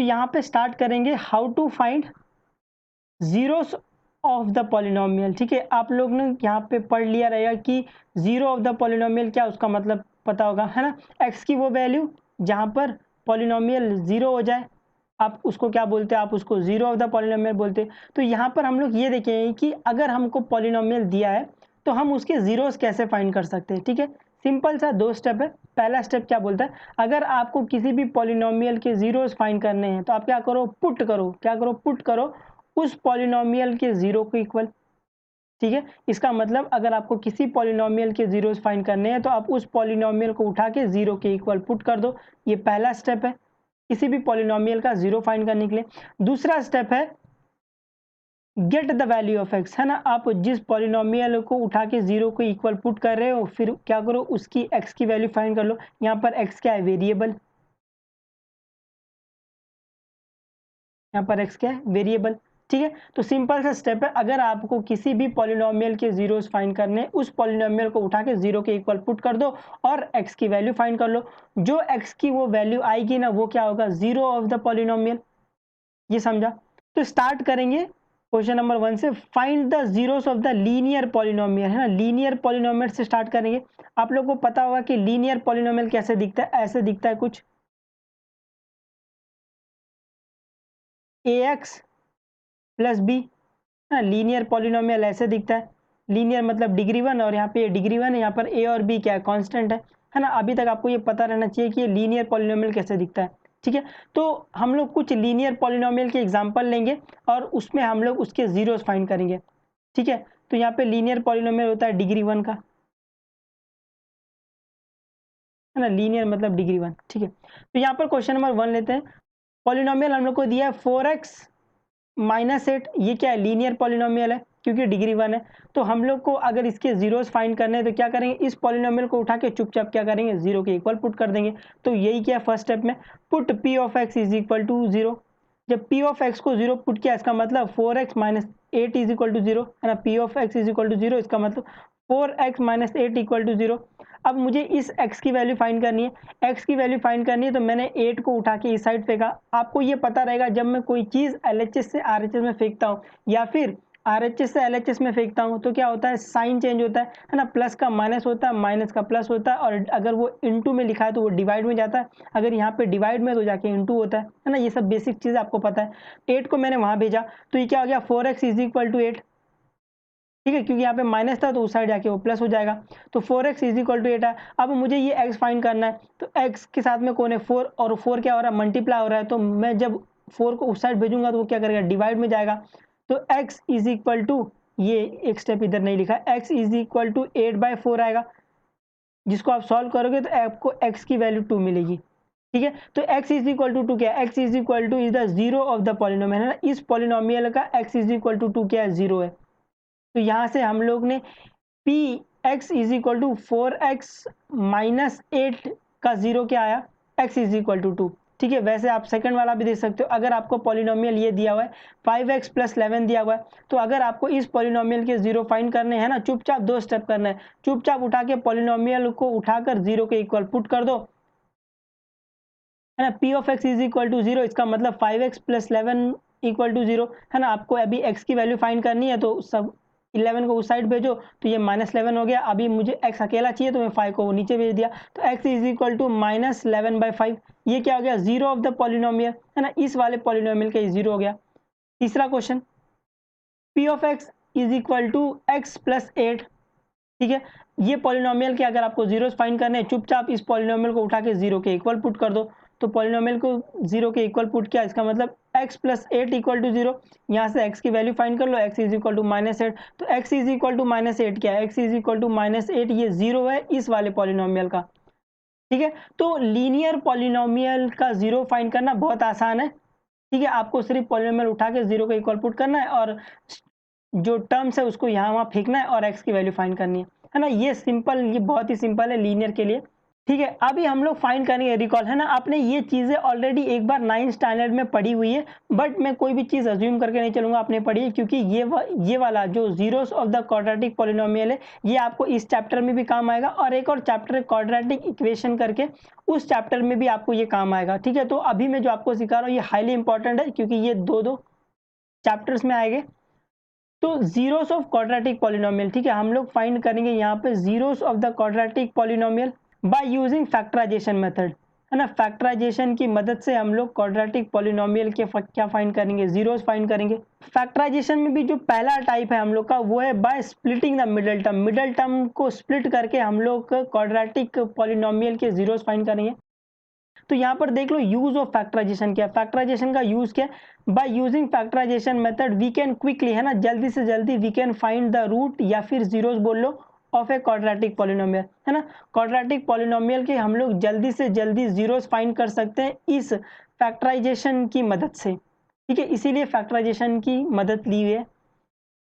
यहाँ पे स्टार्ट करेंगे how to find zeros of the polynomial. ठीक है, आप लोग ने यहाँ पे पढ़ लिया रहेगा कि जीरो ऑफ द पॉलिनोमियल क्या, उसका मतलब पता होगा, है ना। एक्स की वो वैल्यू जहाँ पर पॉलिनोमियल जीरो हो जाए, आप उसको क्या बोलते हैं, आप उसको जीरो ऑफ द पॉलिनोमियल बोलते हैं। तो यहाँ पर हम लोग ये देखेंगे कि अगर हमको पॉलिनोमियल दिया है तो हम उसके जीरोस कैसे फाइंड कर सकते हैं। ठीक है, सिंपल सा 2 स्टेप है। पहला स्टेप क्या बोलता है, अगर आपको किसी भी पॉलिनोमियल के जीरोस फाइंड करने हैं तो आप क्या करो, पुट करो। क्या करो, पुट करो उस पॉलिनोमियल के जीरो को इक्वल। ठीक है, इसका मतलब अगर आपको किसी पॉलिनोमियल के जीरोस फाइंड करने हैं तो आप उस पॉलिनोमियल को उठा के जीरो के इक्वल पुट कर दो। ये पहला स्टेप है किसी भी पॉलिनोमियल का जीरो फाइंड करने के लिए। दूसरा स्टेप है get the value of x, है ना। आप जिस पॉलिनोमियल को उठा के जीरो को इक्वल पुट कर रहे हो, फिर क्या करो, उसकी एक्स की वैल्यू फाइंड कर लो। यहाँ पर एक्स क्या है, वेरिएबल। यहाँ पर एक्स क्या है, वेरिएबल। ठीक है, तो सिंपल सा स्टेप है, अगर आपको किसी भी पॉलिनोमियल के जीरोस फाइंड करने, उस पॉलिनोमियल को उठा के जीरो के इक्वल पुट कर दो और एक्स की वैल्यू फाइंड कर लो। जो एक्स की वो वैल्यू आएगी ना, वो क्या होगा, जीरो ऑफ द पॉलिनोमियल। ये समझा। तो स्टार्ट करेंगे क्वेश्चन नंबर 1 से, find the zeros of the linear polynomial, है ना। लीनियर पॉलिनोमियल से स्टार्ट करेंगे। आप लोग को पता होगा कि लीनियर पॉलिनोमियल कैसे दिखता है, ऐसे दिखता है कुछ, ax plus b. Linear polynomial ऐसे दिखता है। लीनियर मतलब डिग्री 1, और यहाँ पे डिग्री 1 है, यहाँ पर a और b क्या है, कांस्टेंट है ना। अभी तक आपको ये पता रहना चाहिए कि ये लीनियर पॉलिनोमियल कैसे दिखता है। ठीक है, तो हम लोग कुछ लीनियर पॉलिनोमियल के एग्जांपल लेंगे और उसमें हम लोग उसके जीरोस फाइंड करेंगे। ठीक है, तो यहाँ पे लीनियर पॉलिनोमियल होता है डिग्री 1 का, है ना। लीनियर मतलब डिग्री 1। ठीक है, तो यहाँ पर क्वेश्चन नंबर 1 लेते हैं। पॉलिनोमियल हम लोग को दिया है 4x माइनस 8। ये क्या है, लीनियर पॉलिनोमियल है क्योंकि डिग्री 1 है। तो हम लोग को अगर इसके जीरोस फाइंड करने हैं तो क्या करेंगे, इस पॉलिनोमियल को उठा के चुपचाप क्या करेंगे, जीरो के इक्वल पुट कर देंगे। तो यही क्या है फर्स्ट स्टेप में, put p of x is equal to zero. जब p ऑफ x को जीरो पुट किया, इसका मतलब 4x minus 8 is equal to zero, है ना। p of x is equal to zero, इसका मतलब 4x minus 8 equal to zero. अब मुझे इस x की वैल्यू फाइंड करनी है। x की वैल्यू फाइंड करनी है तो मैंने 8 को उठा के इस साइड फेंका। आपको ये पता रहेगा जब मैं कोई चीज़ LHS से RHS में फेंकता हूँ या फिर RHS से LHS में फेंकता हूँ तो क्या होता है, साइन चेंज होता है ना। प्लस का माइनस होता है, माइनस का प्लस होता है, और अगर वो इनटू में लिखा है तो वो डिवाइड में जाता है। अगर यहाँ पे डिवाइड में तो जाके इनटू होता है ना। ये सब बेसिक चीज़ आपको पता है। 8 को मैंने वहाँ भेजा तो ये क्या हो गया, 4x इज इक्वल टू 8। ठीक है, क्योंकि यहाँ पे माइनस था तो उस साइड जाके वो प्लस हो जाएगा। तो 4x इज इक्वल टू 8 है। अब मुझे ये x फाइंड करना है, तो x के साथ में कौन है, 4, और 4 क्या हो रहा है, मल्टीप्लाई हो रहा है। तो मैं जब 4 को उस साइड भेजूंगा तो वो क्या करेगा, डिवाइड में जाएगा। तो x इज इक्वल टू, ये एक स्टेप इधर नहीं लिखा, x इज इक्वल टू 8/4 आएगा, जिसको आप सॉल्व करोगे तो आपको x की वैल्यू 2 मिलेगी। ठीक है, तो x इज इक्वल टू 2 क्या है, x is equal two is the zero of the polynomial, है ना। इस पॉलिनोमियल का x इज इक्वल टू 2 क्या है, जीरो है। तो यहाँ से हम लोग ने p x is equal to 4x minus 8 का जीरो क्या आया, x इज इक्वल टू 2। ठीक है, वैसे आप सेकंड वाला भी देख सकते हो। अगर आपको पॉलिनोमियल ये दिया हुआ है 5x प्लस 11 दिया हुआ है, तो अगर आपको इस पॉलिनोमियल के जीरो फाइंड करने हैं ना, चुपचाप 2 स्टेप करना है। चुपचाप उठा के पॉलिनोमियल को उठाकर जीरो के इक्वल पुट कर दो, है ना। p of x is equal to zero, इसका मतलब 5x plus 11 equal to zero, है ना। आपको अभी x की वैल्यू फाइंड करनी है तो सब 11 को उस साइड भेजो, तो ये -11 हो गया। अभी मुझे x अकेला चाहिए तो मैं 5 को नीचे भेज दिया, तो x इज इक्वल टू -11/5। ये क्या हो गया, जीरो ऑफ द पॉलिनोमियल, है ना। इस वाले पॉलिनोमियल का जीरो हो गया। तीसरा question, p of x is equal to x plus 8। ठीक है, ये पॉलिनोमियल के अगर आपको जीरोस फाइंड करने हैं, चुपचाप इस पॉलिनोमियल को उठा के जीरो के इक्वल पुट कर दो। तो पॉलिनोमियल को जीरो के इक्वल पुट किया, इसका मतलब x plus 8 equal to zero. यहाँ से x की वैल्यू फाइंड कर लो, x इज इक्वल टू -8। तो x इज इक्वल टू -8 क्या है, x इज इक्वल टू -8, ये जीरो है इस वाले पॉलिनोमियल का। ठीक है, तो लीनियर पॉलिनोमियल का जीरो फाइंड करना बहुत आसान है। ठीक है, आपको सिर्फ पॉलिनोमियल उठा के जीरो का इक्वल पुट करना है और जो टर्म्स है उसको यहाँ वहाँ फेंकना है और x की वैल्यू फाइंड करनी है ना। ये सिंपल, ये बहुत ही सिंपल है लीनियर के लिए। ठीक है, अभी हम लोग फाइंड करेंगे, रिकॉल है ना, आपने ये चीज़ें ऑलरेडी एक बार 9th स्टैंडर्ड में पढ़ी हुई है, बट मैं कोई भी चीज़ अज्यूम करके नहीं चलूँगा, आपने पढ़ी है, क्योंकि ये वाला जो zeros of the quadratic polynomial है, ये आपको इस चैप्टर में भी काम आएगा, और एक और चैप्टर है क्वाड्रेटिक इक्वेशन करके, उस चैप्टर में भी आपको ये काम आएगा। ठीक है, तो अभी मैं जो आपको सिखा रहा हूँ ये हाईली इंपॉर्टेंट है, क्योंकि ये दो चैप्टर्स में आएंगे। तो जीरोस ऑफ क्वाड्रेटिक पॉलिनोमियल, ठीक है, हम लोग फाइंड करेंगे यहाँ पे zeros of the quadratic polynomial by using factorisation method, है ना। फैक्टराइजेशन की मदद से हम लोग क्वाड्रेटिक पॉलिनोमियल के क्या फाइंड करेंगे, जीरोस फाइंड करेंगे। फैक्टराइजेशन में भी जो पहला टाइप है हम लोग का, वो है by splitting the middle term को स्प्लिट करके हम लोग क्वाड्रेटिक पॉलिनोमियल के जीरोस फाइंड करेंगे। तो यहाँ पर देख लो यूज ऑफ फैक्टराइजेशन क्या है, फैक्टराइजेशन का यूज क्या है, by using factorisation method we can quickly, है ना, जल्दी से जल्दी we can find the root या फिर जीरोस बोल लो ऑफ ए क्वाड्रेटिक पॉलिनोमियल, है ना। क्वाड्रेटिक पॉलिनोमियल के हम लोग जल्दी से जल्दी जीरोस फाइंड कर सकते हैं इस फैक्टराइजेशन की मदद से। ठीक है, इसीलिए फैक्टराइजेशन की मदद ली हुई है।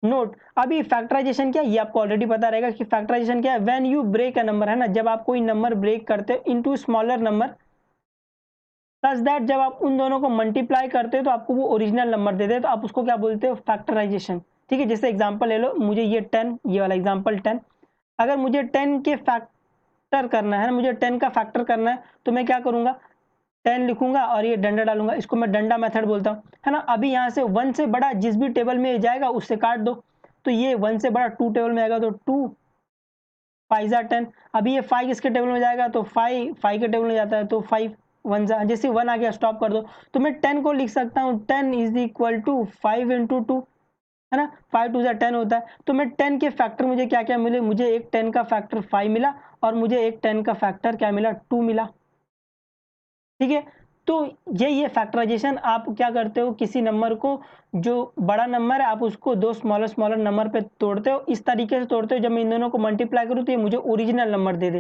नोट, अभी फैक्टराइजेशन क्या है ये आपको ऑलरेडी पता रहेगा कि फैक्टराइजेशन क्या है, when you break a number, है ना, जब आप कोई नंबर ब्रेक करते हो into smaller number, such that जब आप उन दोनों को मल्टीप्लाई करते हो तो आपको वो ओरिजिनल नंबर दे दे, तो आप उसको क्या बोलते हो, फैक्टराइजेशन। ठीक है, जैसे एग्जांपल ले लो, मुझे ये 10, ये वाला एग्जांपल 10, अगर मुझे 10 के फैक्टर करना है, मुझे 10 का फैक्टर करना है, तो मैं क्या करूंगा, 10 लिखूंगा और ये डंडा डालूंगा, इसको मैं डंडा मेथड बोलता हूँ, है ना। अभी यहाँ से 1 से बड़ा जिस भी टेबल में जाएगा उससे काट दो, तो ये 1 से बड़ा 2 टेबल में आएगा, तो 2 5 जा 10, अभी ये 5 इसके टेबल में जाएगा तो 5 के टेबल में जाता है, तो 5 1 जा, जैसे 1 आ गया स्टॉप कर दो, तो मैं 10 को लिख सकता हूँ 10 इज इक्वल टू 5 इंटू 2, है ना, 5 2 जा 10 होता है। तो मैं 10 के फैक्टर मुझे क्या क्या मिले, मुझे एक 10 का फैक्टर 5 मिला और मुझे एक 10 का फैक्टर क्या मिला, 2 मिला। ठीक है, तो ये फैक्टराइजेशन आप क्या करते हो, किसी नंबर को जो बड़ा नंबर है आप उसको दो स्मॉलर स्मॉलर नंबर पे तोड़ते हो, इस तरीके से तोड़ते हो जब मैं इन दोनों को मल्टीप्लाई करूँ तो ये मुझे ओरिजिनल नंबर दे दे,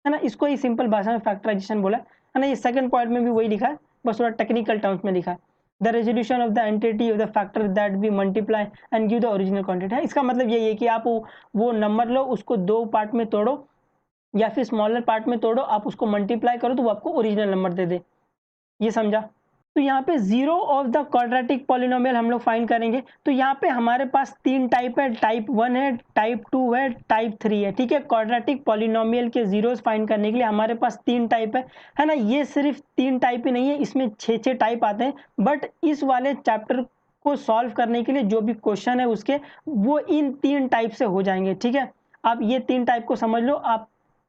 है ना। इसको ही सिंपल भाषा में फैक्टराइजेशन बोला है ना। ये सेकंड पॉइंट में भी वही लिखा है, बस थोड़ा टेक्निकल टर्म्स में लिखा है, the resolution of the entity of the factor that we multiply and give the original quantity, है। इसका मतलब यही है कि आप वो नंबर लो, उसको दो पार्ट में तोड़ो या फिर स्मॉलर पार्ट में तोड़ो, आप उसको मल्टीप्लाई करो तो वो आपको ओरिजिनल नंबर दे दे, ये समझा। तो यहाँ पे zero of the quadratic polynomial हम लोग फाइंड करेंगे, तो यहाँ पे हमारे पास 3 टाइप है, टाइप 1 है, टाइप 2 है, टाइप 3 है। ठीक है, क्वाड्रेटिक पॉलिनोमियल के जीरोस फाइंड करने के लिए हमारे पास 3 टाइप है ना। ये सिर्फ 3 टाइप ही नहीं है, इसमें 6 टाइप आते हैं, बट इस वाले चैप्टर को सॉल्व करने के लिए जो भी क्वेश्चन है उसके, वो इन 3 टाइप से हो जाएंगे। ठीक है, आप ये 3 टाइप को समझ लो, आप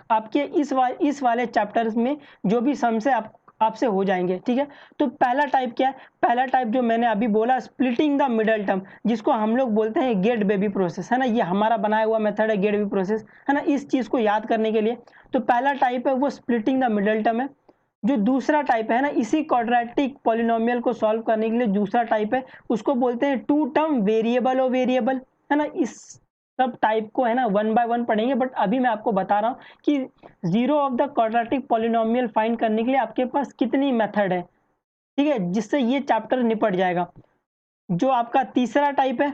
आपके इस वाले चैप्टर्स में जो भी सम्स है आपसे हो जाएंगे। ठीक है, तो पहला टाइप क्या है, पहला टाइप जो मैंने अभी बोला, स्प्लिटिंग द मिडल टर्म, जिसको हम लोग बोलते हैं गेट बेबी प्रोसेस, है ना। ये हमारा बनाया हुआ मेथड है गेट बेबी प्रोसेस, है ना, इस चीज को याद करने के लिए। तो पहला टाइप है वो स्प्लिटिंग द मिडल टर्म है। जो दूसरा टाइप है ना, इसी क्वाड्रेटिक पॉलिनोमियल को सॉल्व करने के लिए दूसरा टाइप है, उसको बोलते हैं टू टर्म वेरिएबल और वेरिएबल, है ना। इस सब टाइप को, है ना, 1 बाय 1 पढ़ेंगे, बट अभी मैं आपको बता रहा हूँ कि zero of the quadratic polynomial find करने के लिए आपके पास कितनी मेथड है, ठीक है, जिससे ये चैप्टर निपट जाएगा। जो आपका तीसरा टाइप है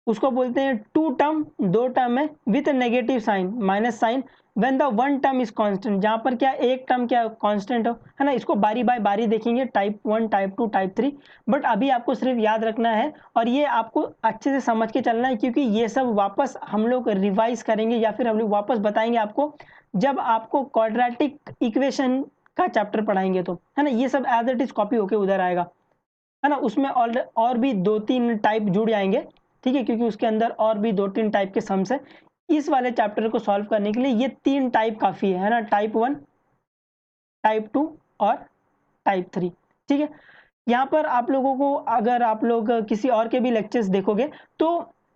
उसको बोलते हैं टू टर्म, दो टर्म है with negative sign, minus sign, when the one term is constant, जहां पर क्या एक टर्म क्या कांस्टेंट हो, है ना। इसको बारी बाय बारी देखेंगे, टाइप 1, टाइप 2, टाइप 3, बट अभी आपको सिर्फ याद रखना है और ये आपको अच्छे से समझ के चलना है, क्योंकि ये सब वापस हम लोग रिवाइज करेंगे या फिर हम लोग वापस बताएंगे आपको जब आपको क्वाड्रेटिक इक्वेशन का चैप्टर पढ़ाएंगे, तो है ना, ये सब एज इट इज कॉपी होके उधर आएगा, है ना। उसमें और भी 2-3 टाइप जुड़ जाएंगे, ठीक है, क्योंकि उसके अंदर और भी 2-3 टाइप के सम्स है। इस वाले चैप्टर को सॉल्व करने के लिए ये 3 टाइप काफी है ना, टाइप 1, टाइप 2 और टाइप 3। ठीक है, यहाँ पर आप लोगों को, अगर आप लोग किसी और के भी लेक्चर्स देखोगे तो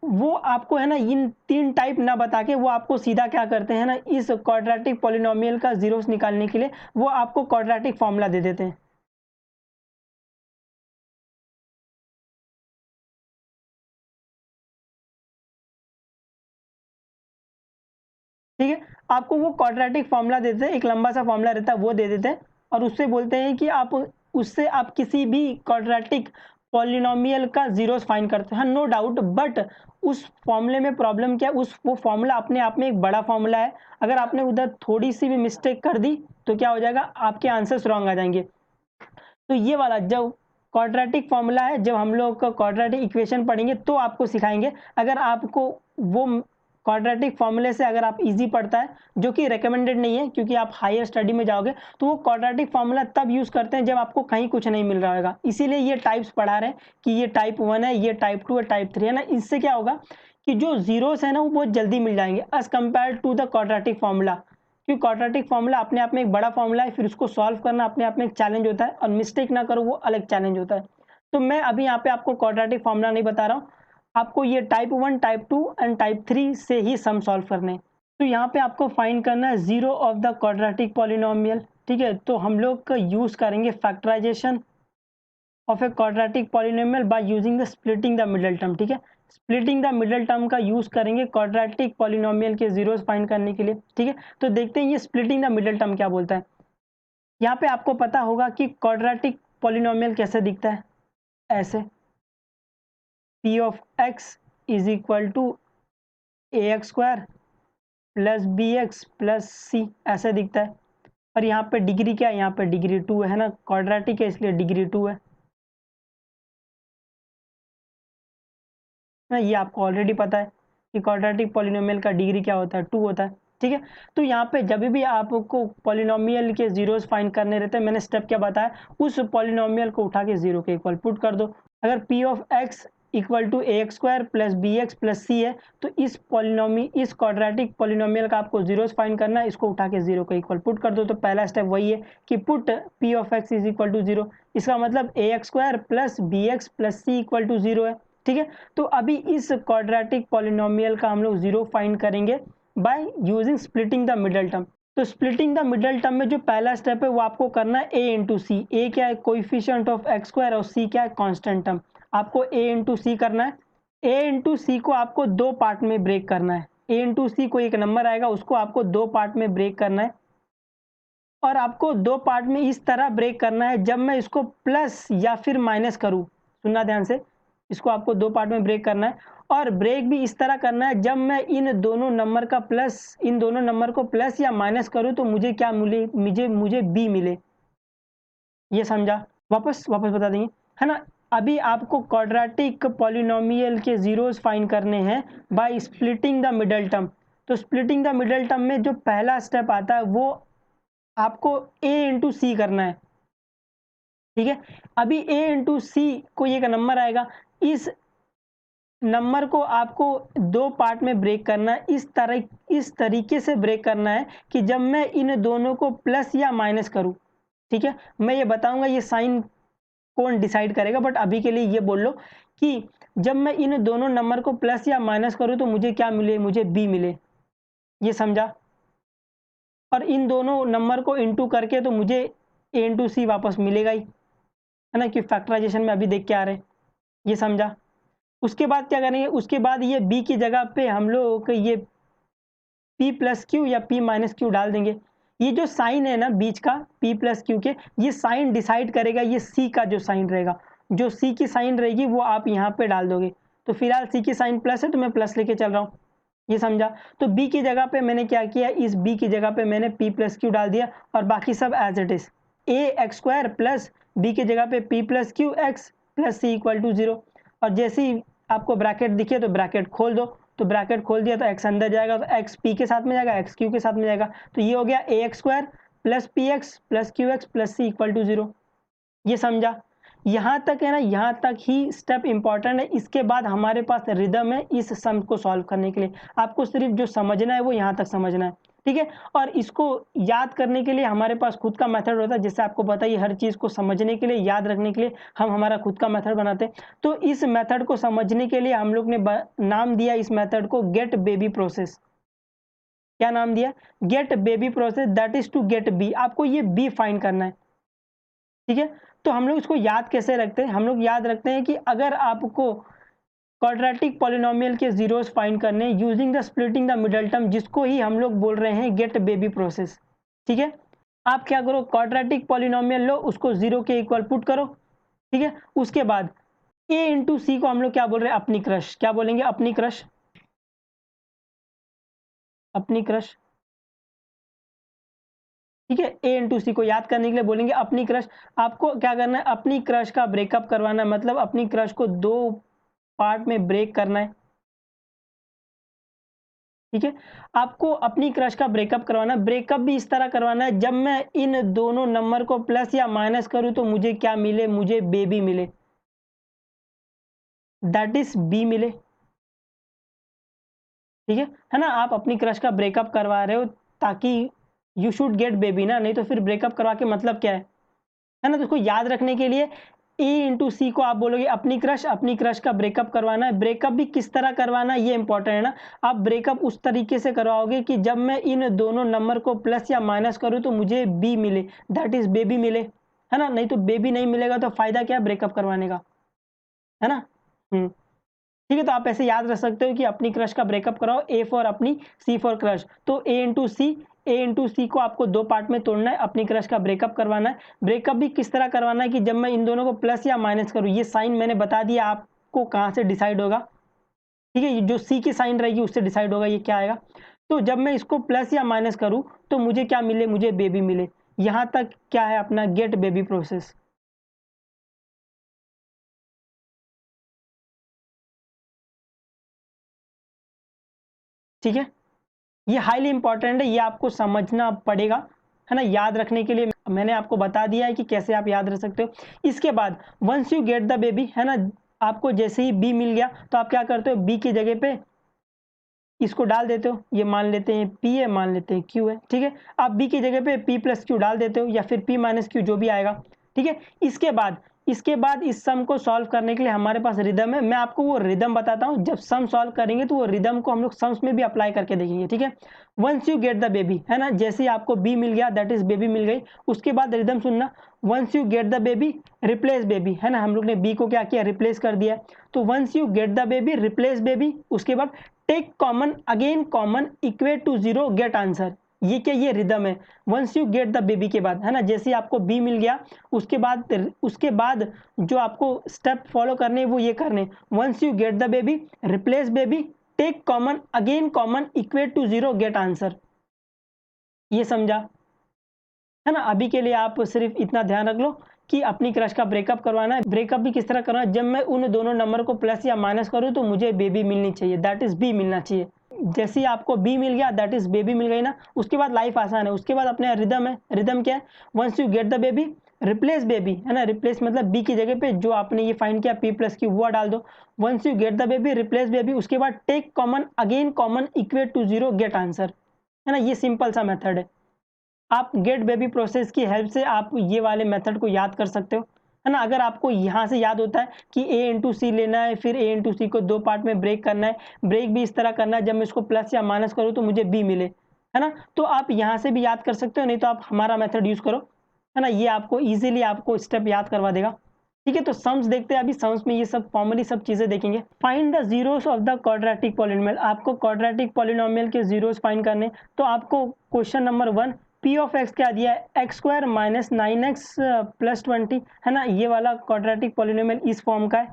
वो आपको, है ना, इन 3 टाइप ना बता के वो आपको सीधा क्या करते हैं ना, इस क्वाड्रेटिक पॉलिनोमियल का जीरोस निकालने के लिए वो आपको क्वाड्रेटिक फॉर्मूला दे देते हैं। ठीक है, आपको वो क्वाड्रेटिक फॉर्मूला देते हैं, एक लंबा सा फॉर्मूला रहता है वो दे देते हैं, और उससे बोलते हैं कि आप उससे आप किसी भी क्वाड्रेटिक पॉलिनोमियल का जीरोस फाइंड करते हैं, नो डाउट, बट उस फॉर्मूले में प्रॉब्लम क्या है, वो फॉर्मूला अपने आप में एक बड़ा फॉर्मूला है। अगर आपने उधर थोड़ी सी भी मिस्टेक कर दी तो क्या हो जाएगा, आपके आंसर्स रॉन्ग आ जाएंगे। तो ये वाला जब क्वाड्रेटिक फॉर्मूला है, जब हम लोग क्वाड्रेटिक इक्वेशन पढ़ेंगे तो आपको सिखाएंगे। अगर आपको वो क्वाड्रेटिक फॉर्मूले से अगर आप इजी पड़ता है, जो कि रिकमेंडेड नहीं है क्योंकि आप हायर स्टडी में जाओगे, तो वो क्वाड्रेटिक फॉर्मूला तब यूज करते हैं जब आपको कहीं कुछ नहीं मिल रहा होगा। इसीलिए ये टाइप्स पढ़ा रहे हैं कि ये टाइप 1 है, ये टाइप 2 है, टाइप 3 है ना। इससे क्या होगा कि जो जीरोस है ना वो बहुत जल्दी मिल जाएंगे as compare to the quadratic formula. क्योंकि क्वाड्रेटिक फॉर्मूला अपने आप में एक बड़ा फॉर्मूला है, फिर उसको सॉल्व करना अपने आप में एक चैलेंज होता है, और मिस्टेक ना करो वो अलग चैलेंज होता है। तो मैं अभी यहाँ पे आपको क्वाड्रेटिक फॉर्मूला नहीं बता रहा हूँ, आपको ये टाइप 1, टाइप 2 एंड टाइप 3 से ही सम सॉल्व करने। तो यहाँ पे आपको फाइंड करना है zero of the quadratic polynomial, ठीक है। तो हम लोग का यूज करेंगे factorisation of a quadratic polynomial by using the splitting the middle term, ठीक है। स्प्लिटिंग द मिडल टर्म का यूज करेंगे क्वाड्रेटिक पॉलिनोमियल के जीरोस फाइंड करने के लिए, ठीक है। तो देखते हैं ये स्प्लिटिंग द मिडल टर्म क्या बोलता है। यहाँ पे आपको पता होगा कि क्वाड्रेटिक पॉलिनोमियल कैसे दिखता है, ऐसे p of x is equal to a x square plus b x plus c, ऐसे दिखता है। और यहाँ पे डिग्री क्या है, यहाँ पे डिग्री 2 है ना, क्वाड्रेटिक है इसलिए डिग्री 2 है ना। ये आपको ऑलरेडी पता है कि क्वाड्रेटिक पॉलिनोमियल का डिग्री क्या होता है, 2 होता है, ठीक है। तो यहाँ पे जब भी आपको पॉलिनोमियल के जीरोस फाइंड करने रहते हैं, मैंने स्टेप क्या बताया, उस पॉलिनोमियल को उठा के जीरो के इक्वल पुट कर दो। अगर p of x equal to a x square plus b x plus c है, तो इस क्वाड्रेटिक पॉलिनोमियल का आपको जीरोस फाइंड करना है, इसको उठा के जीरो के इक्वल पुट कर दो। तो पहला स्टेप वही है कि put p of x is equal to zero, इसका मतलब a x square plus b x plus c equal to zero है, ठीक है। तो अभी इस क्वाड्रेटिक पॉलिनोमियल का हम लोग जीरो फाइंड करेंगे by using splitting the middle term. तो स्प्लिटिंग द मिडल टर्म में जो पहला स्टेप है वो आपको करना है a इंटू सी। ए क्या है, कोइफिशिएंट ऑफ एक्स स्क्वायर, और सी क्या है, कांस्टेंट टर्म। आपको a इंटू सी करना है। a इंटू सी को आपको दो पार्ट में ब्रेक करना है। a इंटू सी को एक नंबर आएगा, उसको आपको दो पार्ट में ब्रेक करना है, और आपको दो पार्ट में इस तरह ब्रेक करना है जब मैं इसको प्लस या फिर माइनस करूँ। सुनना ध्यान से, इसको आपको दो पार्ट में ब्रेक करना है, और ब्रेक भी इस तरह करना है जब मैं इन दोनों नंबर को प्लस या माइनस करूँ तो मुझे क्या मिले, मुझे बी मिले। ये समझा? वापस बता देंगे, है ना। अभी आपको क्वाड्रेटिक पॉलिनोमियल के जीरोस फाइंड करने हैं by splitting the middle term. तो स्प्लिटिंग द मिडल टर्म में जो पहला स्टेप आता है वो आपको a इंटू सी करना है, ठीक है। अभी a इंटू सी को एक नंबर आएगा, इस नंबर को आपको दो पार्ट में ब्रेक करना है। इस तरीके से ब्रेक करना है कि जब मैं इन दोनों को प्लस या माइनस करूं, ठीक है। मैं ये बताऊंगा ये साइन कौन डिसाइड करेगा, बट अभी के लिए ये बोल लो कि जब मैं इन दोनों नंबर को प्लस या माइनस करूं तो मुझे क्या मिले, मुझे बी मिले। ये समझा? और इन दोनों नंबर को इंटू करके तो मुझे ए इंटू सी वापस मिलेगा ही, है ना, कि फैक्टराइजेशन में अभी देख के आ रहे हैं। ये समझा? उसके बाद क्या करेंगे, उसके बाद ये b की जगह पे हम लोग ये p प्लस क्यू या p माइनस क्यू डाल देंगे। ये जो साइन है ना बीच का p प्लस क्यू के, ये साइन डिसाइड करेगा ये c का जो साइन रहेगा। जो c की साइन रहेगी वो आप यहाँ पे डाल दोगे। तो फिलहाल c की साइन प्लस है तो मैं प्लस लेके चल रहा हूँ। ये समझा? तो b की जगह पे मैंने क्या किया, इस b की जगह पे मैंने p प्लस क्यू डाल दिया, और बाकी सब as it is. a x square plus b की जगह पे p plus q x plus c equal to zero. और जैसे ही आपको ब्रैकेट दिखे तो ब्रैकेट खोल दो। तो ब्रैकेट खोल दिया तो x अंदर जाएगा, तो x p के साथ में जाएगा, x q के साथ में जाएगा। तो ये हो गया a x square plus p x plus q x plus c equal to zero. ये समझा? यहाँ तक है ना, यहाँ तक ही स्टेप इंपॉर्टेंट है। इसके बाद हमारे पास रिदम है इस सम को सॉल्व करने के लिए। आपको सिर्फ जो समझना है वो यहाँ तक समझना है, ठीक है। और इसको याद करने के लिए हमारे पास खुद का मेथड होता है, जिससे आपको पता है हर चीज़ को समझने के लिए, याद रखने के लिए हम हमारा खुद का मेथड बनाते हैं। तो इस मेथड को समझने के लिए हम लोग ने नाम दिया इस मेथड को गेट बेबी प्रोसेस। क्या नाम दिया? Get baby process, that is to get b. आपको ये बी फाइंड करना है, ठीक है। तो हम लोग इसको याद कैसे रखते हैं, हम लोग याद रखते हैं कि अगर आपको क्वाड्रेटिक पॉलिनोमियल के जीरोस फाइंड करने using the splitting the middle term, जिसको ही हम लोग बोल रहे हैं गेट बेबी प्रोसेस, ठीक है। आप क्या करो, क्वाड्रेटिक पॉलिनोमियल लो, उसको जीरो के इक्वल पुट करो, ठीक है। उसके बाद ए इंटू सी को हम लोग क्या बोल रहे हैं, अपनी क्रश, क्या बोलेंगे, अपनी क्रश, अपनी क्रश, ठीक है। ए इंटू सी को याद करने के लिए बोलेंगे अपनी क्रश। आपको क्या करना है, अपनी क्रश का ब्रेकअप करवाना है, मतलब अपनी क्रश को दो पार्ट में ब्रेक करना है, ठीक है। आपको अपनी क्रश का ब्रेकअप करवाना है। ब्रेकअप भी इस तरह करवाना है, जब मैं इन दोनों नंबर को प्लस या माइनस करूं तो मुझे क्या मिले, मुझे बेबी मिले, दैट इज बी मिले, ठीक है ना। आप अपनी क्रश का ब्रेकअप करवा रहे हो ताकि यू शुड गेट बेबी ना, नहीं तो फिर ब्रेकअप करवा के मतलब क्या है ना। तो उसको याद रखने के लिए ए इंटू सी को आप बोलोगे अपनी क्रश का ब्रेकअप करवाना है। ब्रेकअप भी किस तरह करवाना है ये इंपॉर्टेंट है ना। आप ब्रेकअप उस तरीके से करवाओगे कि जब मैं इन दोनों नंबर को प्लस या माइनस करूं तो मुझे बी मिले, दैट इज बेबी मिले, है ना। नहीं तो बेबी नहीं मिलेगा तो फायदा क्या है ब्रेकअप करवाने का, है ना। ठीक है, तो आप ऐसे याद रख सकते हो कि अपनी क्रश का ब्रेकअप कराओ, ए फॉर अपनी, सी फॉर क्रश। तो ए इंटू सी को आपको दो पार्ट में तोड़ना है, अपनी क्रश का ब्रेकअप करवाना है। ब्रेकअप भी किस तरह करवाना है कि जब मैं इन दोनों को प्लस या माइनस करूँ, ये साइन मैंने बता दिया आपको कहाँ से डिसाइड होगा, ठीक है। ये जो सी की साइन रहेगी उससे डिसाइड होगा ये क्या आएगा। तो जब मैं इसको प्लस या माइनस करूँ तो मुझे क्या मिले, मुझे बेबी मिले। यहाँ तक क्या है अपना गेट बेबी प्रोसेस, ठीक है। ये हाईली इंपॉर्टेंट है, ये आपको समझना पड़ेगा, है ना। याद रखने के लिए मैंने आपको बता दिया है कि कैसे आप याद रख सकते हो। इसके बाद once you get the baby, है ना, आपको जैसे ही बी मिल गया तो आप क्या करते हो, बी की जगह पे इसको डाल देते हो। ये मान लेते हैं पी है, मान लेते हैं क्यू है, ठीक है। आप बी की जगह पे पी प्लस क्यू डाल देते हो या फिर पी माइनस क्यू जो भी आएगा, ठीक है। इसके बाद इस सम को सॉल्व करने के लिए हमारे पास रिदम है। मैं आपको वो रिदम बताता हूँ, जब सम सॉल्व करेंगे तो वो रिदम को हम लोग सम्स में भी अप्लाई करके देखेंगे, ठीक है। Once you get the baby, है ना, जैसे ही आपको बी मिल गया दैट इज बेबी मिल गई, उसके बाद रिदम सुनना, once you get the baby replace baby, है ना, हम लोग ने बी को क्या किया, रिप्लेस कर दिया। तो once you get the baby replace baby, उसके बाद take common again common equate to zero get answer. ये क्या, ये रिदम है। Once you get the baby के बाद, है ना, जैसे ही आपको बी मिल गया उसके बाद जो आपको स्टेप फॉलो करने हैं वो ये करने, once you get the baby replace baby take common again common equate to zero get answer. ये समझा, है ना। अभी के लिए आप सिर्फ इतना ध्यान रख लो कि अपनी क्रश का ब्रेकअप करवाना है। ब्रेकअप भी किस तरह करवाना है, जब मैं उन दोनों नंबर को प्लस या माइनस करूं तो मुझे बेबी मिलनी चाहिए, दैट इज बी मिलना चाहिए। जैसे ही आपको बी मिल गया दैट इज बेबी मिल गई ना, उसके बाद लाइफ आसान है। उसके बाद अपने रिदम है, रिदम क्या है, once you get the baby replace baby, है ना, रिप्लेस मतलब बी की जगह पे जो आपने ये फाइंड किया पी प्लस की वो डाल दो। Once you get the baby replace baby, उसके बाद take common again common equate to zero get answer, है ना। ये सिंपल सा मेथड है। आप गेट बेबी प्रोसेस की हेल्प से आप ये वाले मेथड को याद कर सकते हो, है ना। अगर आपको यहाँ से याद होता है कि ए इंटू सी लेना है, फिर ए इंटू सी को दो पार्ट में ब्रेक करना है, ब्रेक भी इस तरह करना है जब मैं इसको प्लस या माइनस करूँ तो मुझे बी मिले, है ना। तो आप यहाँ से भी याद कर सकते हो, नहीं तो आप हमारा मेथड यूज करो, है ना। ये आपको इजीली आपको स्टेप याद करवा देगा, ठीक है। तो सम्स देखते हैं, अभी सम्स में ये सब फॉर्मली सब चीजें देखेंगे। Find the zeros of the quadratic polynomial, आपको क्वाड्रेटिक पॉलिनोमियल के जीरोस फाइंड करने। तो आपको question number 1 P of x क्या दिया है, x square minus 9x plus 20, है ना। ये वाला क्वाड्रेटिक पॉलिनोमियल इस फॉर्म का है,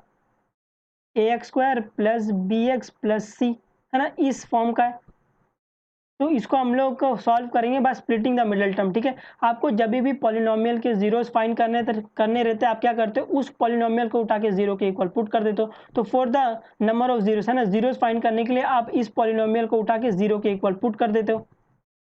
a x square plus b x plus c, है ना, इस फॉर्म का है। तो इसको हम लोग को सॉल्व करेंगे by splitting the middle term, ठीक है। आपको जब भी पॉलिनोमियल के जीरोस फाइंड करने रहते हैं, आप क्या करते हो, उस पॉलिनोमियल को उठा के जीरो के इक्वल पुट कर देते हो। तो for the number of zeros, है ना, जीरोस फाइंड करने के लिए आप इस पॉलिनोमियल को उठा के जीरो के इक्वल पुट कर देते हो।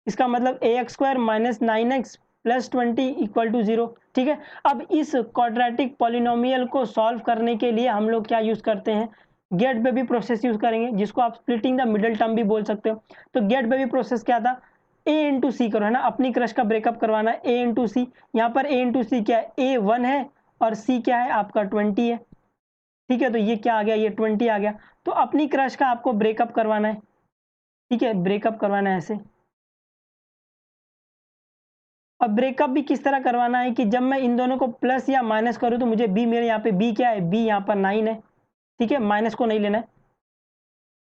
इसका मतलब a x square minus 9x plus 20 equal to zero, ठीक है। अब इस क्वाड्रेटिक पॉलिनोमियल को सॉल्व करने के लिए हम लोग क्या यूज करते हैं, गेट बेबी प्रोसेस यूज करेंगे, जिसको आप स्प्लिटिंग द मिडल टर्म भी बोल सकते हो। तो गेट बेबी प्रोसेस क्या था, ए इंटू सी करो, है ना, अपनी क्रश का ब्रेकअप करवाना है, ए इंटू सी। यहाँ पर ए इंटू सी क्या है, ए 1 है और सी क्या है आपका 20 है, ठीक है। तो ये क्या आ गया, ये 20 आ गया। तो अपनी क्रश का आपको ब्रेकअप करवाना है, ठीक है, ब्रेकअप करवाना है ऐसे। और ब्रेकअप भी किस तरह करवाना है कि जब मैं इन दोनों को प्लस या माइनस करूं तो मुझे बी, मेरे यहाँ पे बी क्या है, बी यहाँ पर 9 है, ठीक है, माइनस को नहीं लेना है।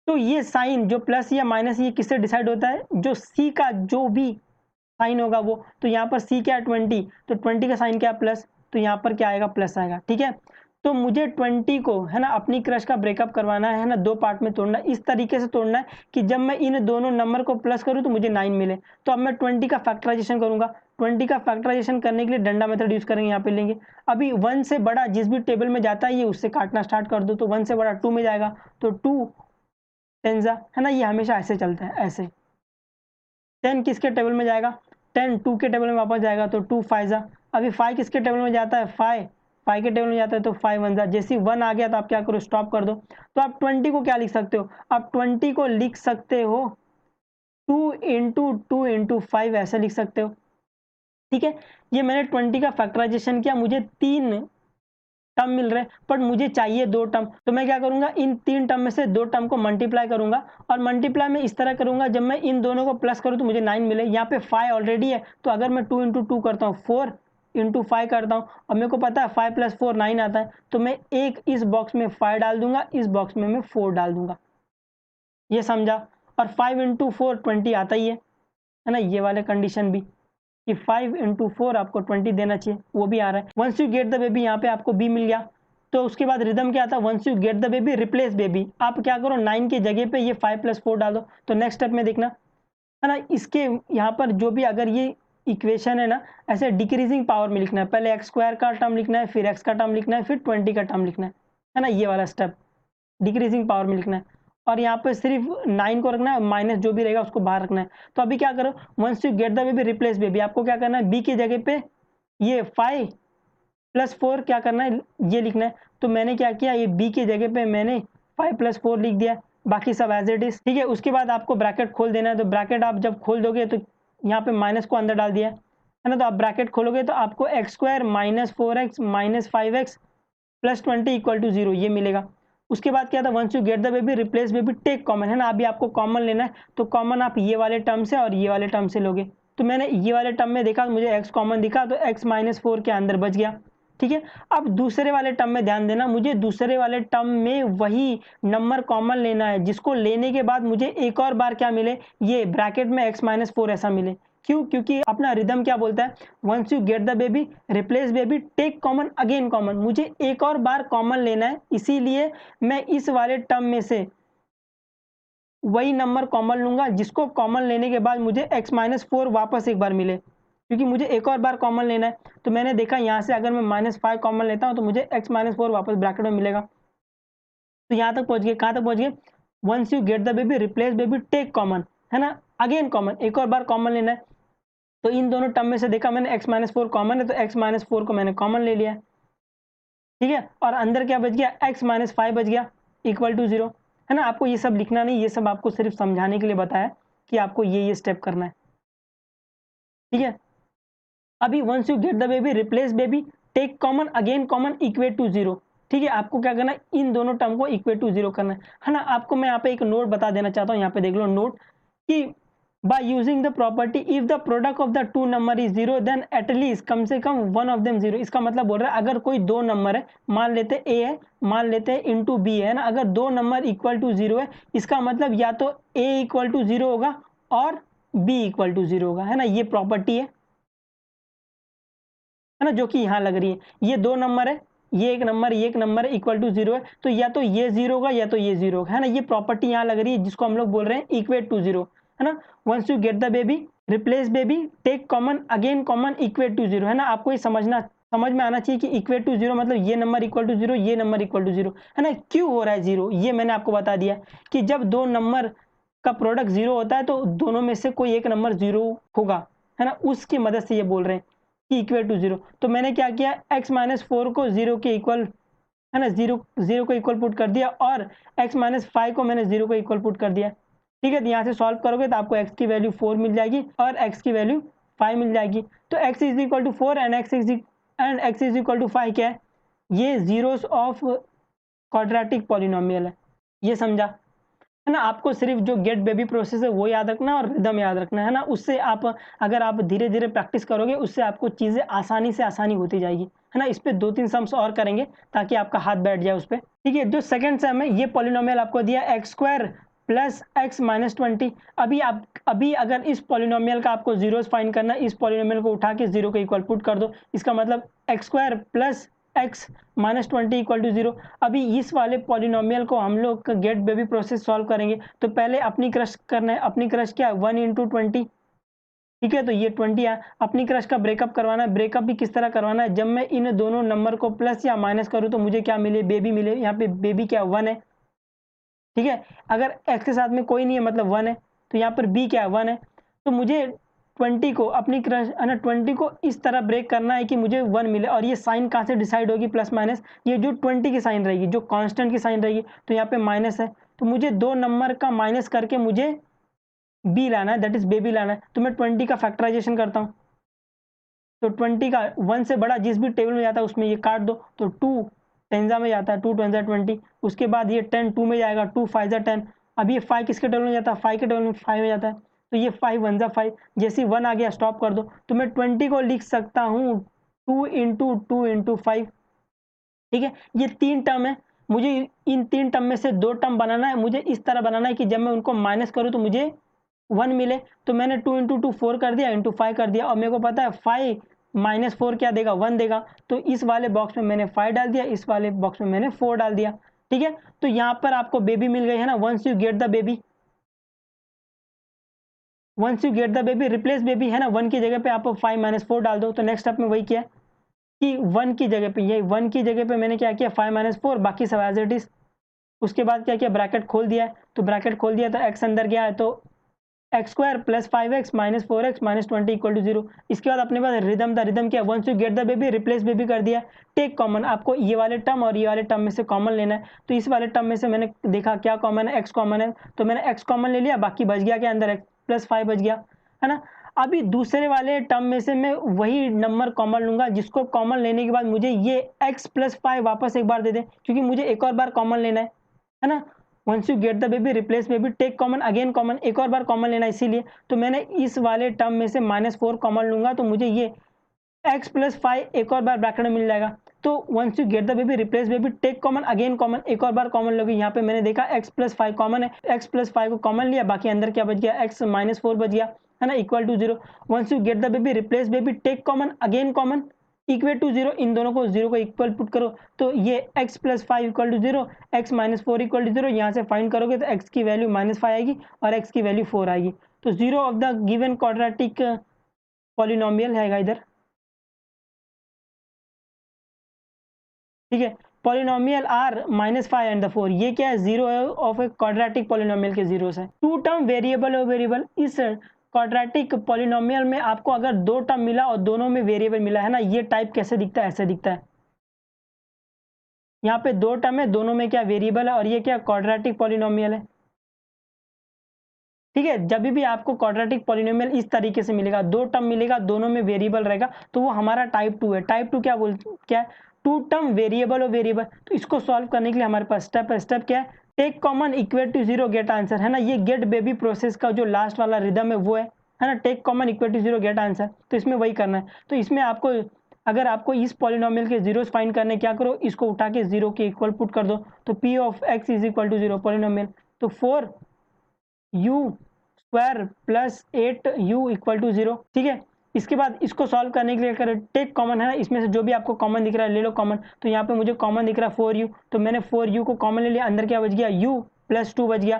तो ये साइन जो प्लस या माइनस ये किससे डिसाइड होता है, जो सी का जो भी साइन होगा वो। तो यहाँ पर सी क्या है 20, तो 20 का साइन क्या है प्लस, तो यहाँ पर क्या आएगा प्लस आएगा, ठीक है। तो मुझे 20 को है ना अपनी क्रश का ब्रेकअप करवाना है ना, 2 पार्ट में तोड़ना है, इस तरीके से तोड़ना है कि जब मैं इन दोनों नंबर को प्लस करूँ तो मुझे 9 मिले। तो अब मैं 20 का फैक्टराइजेशन करूँगा, 20 का फैक्टराइजेशन करने के लिए डंडा मेथड यूज़ करेंगे, यहाँ पे लेंगे। अभी 1 से बड़ा जिस भी टेबल में जाता है ये उससे काटना स्टार्ट कर दो, तो 1 से बड़ा 2 में जाएगा, तो 2 10 जा, है ना, ये हमेशा ऐसे चलता है, ऐसे। 10 किसके टेबल में जाएगा, 10 2 के टेबल में वापस जाएगा, तो 2 5 जा। अभी 5 किसके टेबल में जाता है, 5 के टेबल में जाता है, तो 5 1 जा। जैसे ही 1 आ गया तो आप क्या करो, स्टॉप कर दो। तो आप 20 को क्या लिख सकते हो, आप 20 को लिख सकते हो 2 इंटू 2 इंटू 5, ऐसे लिख सकते हो, ठीक है। ये मैंने 20 का फैक्टराइजेशन किया, मुझे 3 टर्म मिल रहे हैं, बट मुझे चाहिए 2 टर्म, तो मैं क्या करूंगा, इन 3 टर्म में से 2 टर्म को मल्टीप्लाई करूंगा, और मल्टीप्लाई में इस तरह करूंगा, जब मैं इन दोनों को प्लस करूं तो मुझे 9 मिले। यहाँ पे 5 ऑलरेडी है, तो अगर मैं 2 इंटू 2 करता हूँ, 4 इंटू 5 करता हूँ, और मेरे को पता है 5 प्लस 4 9 आता है, तो मैं एक इस बॉक्स में 5 डाल दूंगा, इस बॉक्स में मैं 4 डाल दूंगा, ये समझा। और 5 इंटू 4 20 आता ही है ना, ये वाले कंडीशन भी कि 5 इंटू 4 आपको 20 देना चाहिए, वो भी आ रहा है। Once you get the baby, यहाँ पे आपको बी मिल गया। तो उसके बाद रिदम क्या था, once you get the baby replace baby, आप क्या करो 9 की जगह पे ये 5 प्लस 4 डाल दो। तो नेक्स्ट स्टेप में देखना, है ना, इसके यहाँ पर जो भी अगर ये इक्वेशन है ना, ऐसे डिक्रीजिंग पावर में लिखना है, पहले एक्स स्क्वायर का टर्म लिखना है, फिर एक्स का टर्म लिखना है, फिर 20 का टर्म लिखना है ना, ये वाला स्टेप डिक्रीजिंग पावर में लिखना है। और यहाँ पे सिर्फ 9 को रखना है, माइनस जो भी रहेगा उसको बाहर रखना है। तो अभी क्या करो, once you get the baby replace baby, आपको क्या करना है, बी की जगह पे ये 5 प्लस 4 क्या करना है, ये लिखना है। तो मैंने क्या किया, ये बी की जगह पे मैंने 5 प्लस 4 लिख दिया, बाकी सब एज इट इज, ठीक है। उसके बाद आपको ब्रैकेट खोल देना है, तो ब्रैकेट आप जब खोल दोगे तो यहाँ पे माइनस को अंदर डाल दिया है ना, तो आप ब्रैकेट खोलोगे तो आपको x square minus 4x minus 5x plus 20 equal to 0 ये मिलेगा। उसके बाद क्या था, once you get the baby replace baby take common, है ना, अभी आपको कॉमन लेना है, तो कॉमन आप ये वाले टर्म से और ये वाले टर्म से लोगे। तो मैंने ये वाले टर्म में देखा, मुझे x कॉमन दिखा, तो x माइनस 4 के अंदर बच गया, ठीक है। अब दूसरे वाले टर्म में ध्यान देना, मुझे दूसरे वाले टर्म में वही नंबर कॉमन लेना है, जिसको लेने के बाद मुझे एक और बार क्या मिले, ये ब्रैकेट में x माइनस 4 ऐसा मिले। क्यों, क्योंकि अपना रिदम क्या बोलता है, once you get the baby replace baby take common again common, मुझे एक और बार कॉमन लेना है, इसीलिए मैं इस वाले टर्म में से वही नंबर कॉमन लूंगा जिसको कॉमन लेने के बाद मुझे x माइनस 4 वापस एक बार मिले, क्योंकि मुझे एक और बार कॉमन लेना है। तो मैंने देखा यहाँ से अगर मैं -5 कॉमन लेता हूँ तो मुझे x माइनस 4 वापस ब्रैकेट में मिलेगा। तो यहाँ तक पहुँच गए, कहाँ तक पहुँच गए, once you get the baby replace baby take common, है ना, अगेन कॉमन, एक और बार कॉमन लेना है। तो इन दोनों टर्म में से देखा मैंने x माइनस 4 कॉमन है, तो x माइनस 4 को मैंने कॉमन ले लिया, ठीक है। और अंदर क्या बच गया, x माइनस 5 बच गया इक्वल टू 0, है ना। आपको ये सब लिखना नहीं, ये सब आपको सिर्फ समझाने के लिए बताया कि आपको ये स्टेप करना है, ठीक है। अभी once you get the baby replace baby take common again common equate to 0, ठीक है। आपको क्या करना है, इन दोनों टर्म को इक्वेट टू 0 करना है ना। आपको मैं यहाँ पे एक नोट बता देना चाहता हूँ, यहाँ पे देख लो नोट, कि by using the property if the product of the two number is 0 then at least कम से कम वन ऑफ देम 0। इसका मतलब बोल रहा है अगर कोई दो नंबर है, मान लेते a है, मान लेते हैं इंटू बी है ना, अगर दो नंबर इक्वल टू 0 है, इसका मतलब या तो a इक्वल टू 0 होगा और b इक्वल टू 0 होगा, है ना। ये प्रॉपर्टी है ना, जो कि यहाँ लग रही है। ये दो नंबर है, ये एक नंबर, ये एक नंबर है, इक्वल टू 0 है, तो या तो ये 0 होगा या तो ये 0 होगा, है ना। ये प्रॉपर्टी यहाँ लग रही है जिसको हम लोग बोल रहे हैं इक्वेट टू 0, है ना। Once you get the baby replace baby take common again common equate to 0, है ना। आपको ये समझ में आना चाहिए कि इक्वेट टू 0 मतलब ये नंबर इक्वल टू 0, ये नंबर इक्वल टू 0, है ना। क्यों हो रहा है 0, ये मैंने आपको बता दिया कि जब दो नंबर का प्रोडक्ट 0 होता है तो दोनों में से कोई एक नंबर 0 होगा, है ना। उसकी मदद से ये बोल रहे हैं कि इक्वल टू 0। तो मैंने क्या किया, x माइनस 4 को 0 के इक्वल, है ना, 0 को इक्वल पुट कर दिया, और x माइनस 5 को मैंने 0 को इक्वल पुट कर दिया, ठीक है। तो यहाँ से सॉल्व करोगे तो आपको x की वैल्यू 4 मिल जाएगी और x की वैल्यू 5 मिल जाएगी। तो x is equal to 4 and x is equal to 5 क्या है, ये जीरोस ऑफ क्वाड्रेटिक पॉलिनोमियल है, ये समझा, है ना। आपको सिर्फ जो गेट बेबी प्रोसेस है वो याद रखना और रिदम याद रखना, है ना। उससे आप अगर आप धीरे धीरे प्रैक्टिस करोगे उससे आपको चीज़ें आसानी से आसानी होती जाएगी, है ना। इस पे 2-3 सम्स और करेंगे ताकि आपका हाथ बैठ जाए उस पर, ठीक है। जो सेकंड सम है, ये पॉलिनोमियल आपको दिया x square plus x minus 20। अभी अगर इस पॉलिनोमियल का आपको जीरोस फाइंड करना है, इस पॉलिनोमियल को उठा के 0 के इक्वल पुट कर दो, इसका मतलब x square plus x minus 20 equal to 0। अभी इस वाले पॉलिनोमियल को हम लोग गेट बेबी प्रोसेस सॉल्व करेंगे। तो पहले अपनी क्रश करना है। अपनी क्रश क्या है 1 इंटू 20, ठीक है। तो ये 20 है। अपनी क्रश का ब्रेकअप करवाना है। ब्रेकअप भी किस तरह करवाना है, जब मैं इन दोनों नंबर को प्लस या माइनस करूँ तो मुझे क्या मिले, बेबी मिले। यहाँ पे बेबी क्या 1 है, ठीक है। अगर एक्स के साथ में कोई नहीं है मतलब 1 है, तो यहाँ पर बी क्या है 1 है। तो मुझे 20 को अपनी क्रश है ना 20 को इस तरह ब्रेक करना है कि मुझे 1 मिले। और ये साइन कहाँ से डिसाइड होगी, प्लस माइनस, ये जो 20 की साइन रहेगी, जो कांस्टेंट की साइन रहेगी, तो यहाँ पे माइनस है। तो मुझे दो नंबर का माइनस करके मुझे बी लाना है, दैट इज बेबी लाना है। तो मैं 20 का फैक्टराइजेशन करता हूँ। तो 20 का 1 से बड़ा जिस भी टेबल में जाता है उसमें ये काट दो। तो 2 टेंजा में जाता है, 2 टेंजा 20। उसके बाद ये 10 2 में जाएगा, 2 5 जा 10। अब ये 5 किसके टेबल में जाता है, 5 के टेबल में 5 में जाता है। तो ये 5 1 जा 5, जैसे 1 आ गया स्टॉप कर दो। तो मैं 20 को लिख सकता हूँ 2 इंटू 2 इंटू 5, ठीक है। ये 3 टर्म है। मुझे इन 3 टर्म में से 2 टर्म बनाना है। मुझे इस तरह बनाना है कि जब मैं उनको माइनस करूँ तो मुझे 1 मिले। तो मैंने 2 इंटू 2 4 कर दिया, इंटू 5 कर दिया। और मेरे को पता है 5 माइनस 4 क्या देगा, 1 देगा। तो इस वाले बॉक्स में मैंने 5 डाल दिया, इस वाले बॉक्स में मैंने 4 डाल दिया, ठीक है। तो यहाँ पर आपको बेबी मिल गई है ना। Once you get the baby, once you get the baby, replace baby है ना। 1 की जगह पे आप 5 माइनस 4 डाल दो। तो नेक्स्ट स्टेप में वही किया कि 1 की जगह पे, ये 1 की जगह पे मैंने क्या किया 5 माइनस 4, बाकी सब एज इट इज। उसके बाद क्या किया, ब्रैकेट खोल दिया है। तो ब्रैकेट खोल दिया तो एक्स अंदर गया है, तो x square plus 5x minus 4x minus 20 equal to 0। इसके बाद अपने पास रिदम था। रिदम क्या, once you get the baby replace baby कर दिया। टेक कॉमन, आपको ये वाले टर्म और ये वाले टर्म में से कॉमन लेना है। तो इस वाले टर्म में से मैंने देखा क्या कॉमन है, एक्स कॉमन है। तो मैंने एक्स कॉमन ले लिया, बाकी बच गया क्या अंदर, एक्स प्लस 5 बच गया, है ना। अभी दूसरे वाले टर्म में से मैं वही नंबर कॉमन लूंगा, जिसको कॉमन लेने के बाद मुझे ये एक्स प्लस 5 वापस एक बार दे दे, क्योंकि मुझे एक और बार कॉमन लेना है ना। Once you get the baby replace baby take common, again common, एक और बार कॉमन लेना। इसीलिए तो मैंने इस वाले टर्म में से माइनस 4 कॉमन लूंगा, तो मुझे ये एक्स प्लस 5 एक और बार ब्रैकेट में मिल जाएगा। तो once you get the baby replace baby take common, again common, एक और बार कॉमन लोगे। यहाँ पे मैंने देखा एक्स प्लस 5 कॉमन है, एक्स प्लस 5 को कॉमन लिया, बाकी अंदर क्या बच गया, एक्स माइनस 4 बच गया, है ना, equal to 0। Once you get the baby replace baby take common, again common, equal to 0। इन दोनों को 0 को इक्वल पुट करो, तो ये x plus 5 equal to 0, x minus 4 equal to 0। यहाँ से फाइंड करोगे तो x की वैल्यू माइनस 5 आएगी और x की वैल्यू 4 आएगी। तो 0 of the given quadratic polynomial है इधर, ठीक है। Polynomial are minus 5 and the 4, ये क्या है, 0 ऑफ ए क्वाड्रेटिक पॉलिनोमियल के 0 है। टू टर्म वेरिएबल और वेरिएबल, इस क्वाड्रेटिक पॉलिनोमियल में आपको अगर दो टर्म मिला और दोनों में वेरिएबल मिला है ना, ये टाइप कैसे दिखता है, ऐसे दिखता है। यहाँ पे दो टर्म है, दोनों में क्या वेरिएबल है, और ये क्या क्वाड्रेटिक पॉलिनोमियल है, ठीक है। जब भी आपको क्वाड्रेटिक पॉलिनोमियल इस तरीके से मिलेगा, दो टर्म मिलेगा, दोनों में वेरिएबल रहेगा, तो वो हमारा टाइप 2 है। टाइप 2 क्या है, टू टर्म वेरिएबल और वेरिएबल। तो इसको सॉल्व करने के लिए हमारे पास स्टेप क्या है, take common equal to 0 get answer, है ना। ये गेट बेबी प्रोसेस का जो लास्ट वाला रिदम है वो है ना, take common equal to 0 get answer. तो इसमें वही करना है। तो इसमें आपको, अगर आपको इस पॉलिनोमियल के जीरोस फाइंड करने, क्या करो, इसको उठा के 0 के इक्वल पुट कर दो। तो p of x is equal to 0 polynomial, तो 4u square plus 8u equal to 0, ठीक है। इसके बाद इसको सॉल्व करने के लिए करें, टेक कॉमन, है ना, इसमें से जो भी आपको कॉमन दिख रहा है ले लो कॉमन। तो यहाँ पे मुझे कॉमन दिख रहा है 4u, तो मैंने 4u को कॉमन ले लिया, अंदर क्या बच गया, u प्लस 2 बच गया।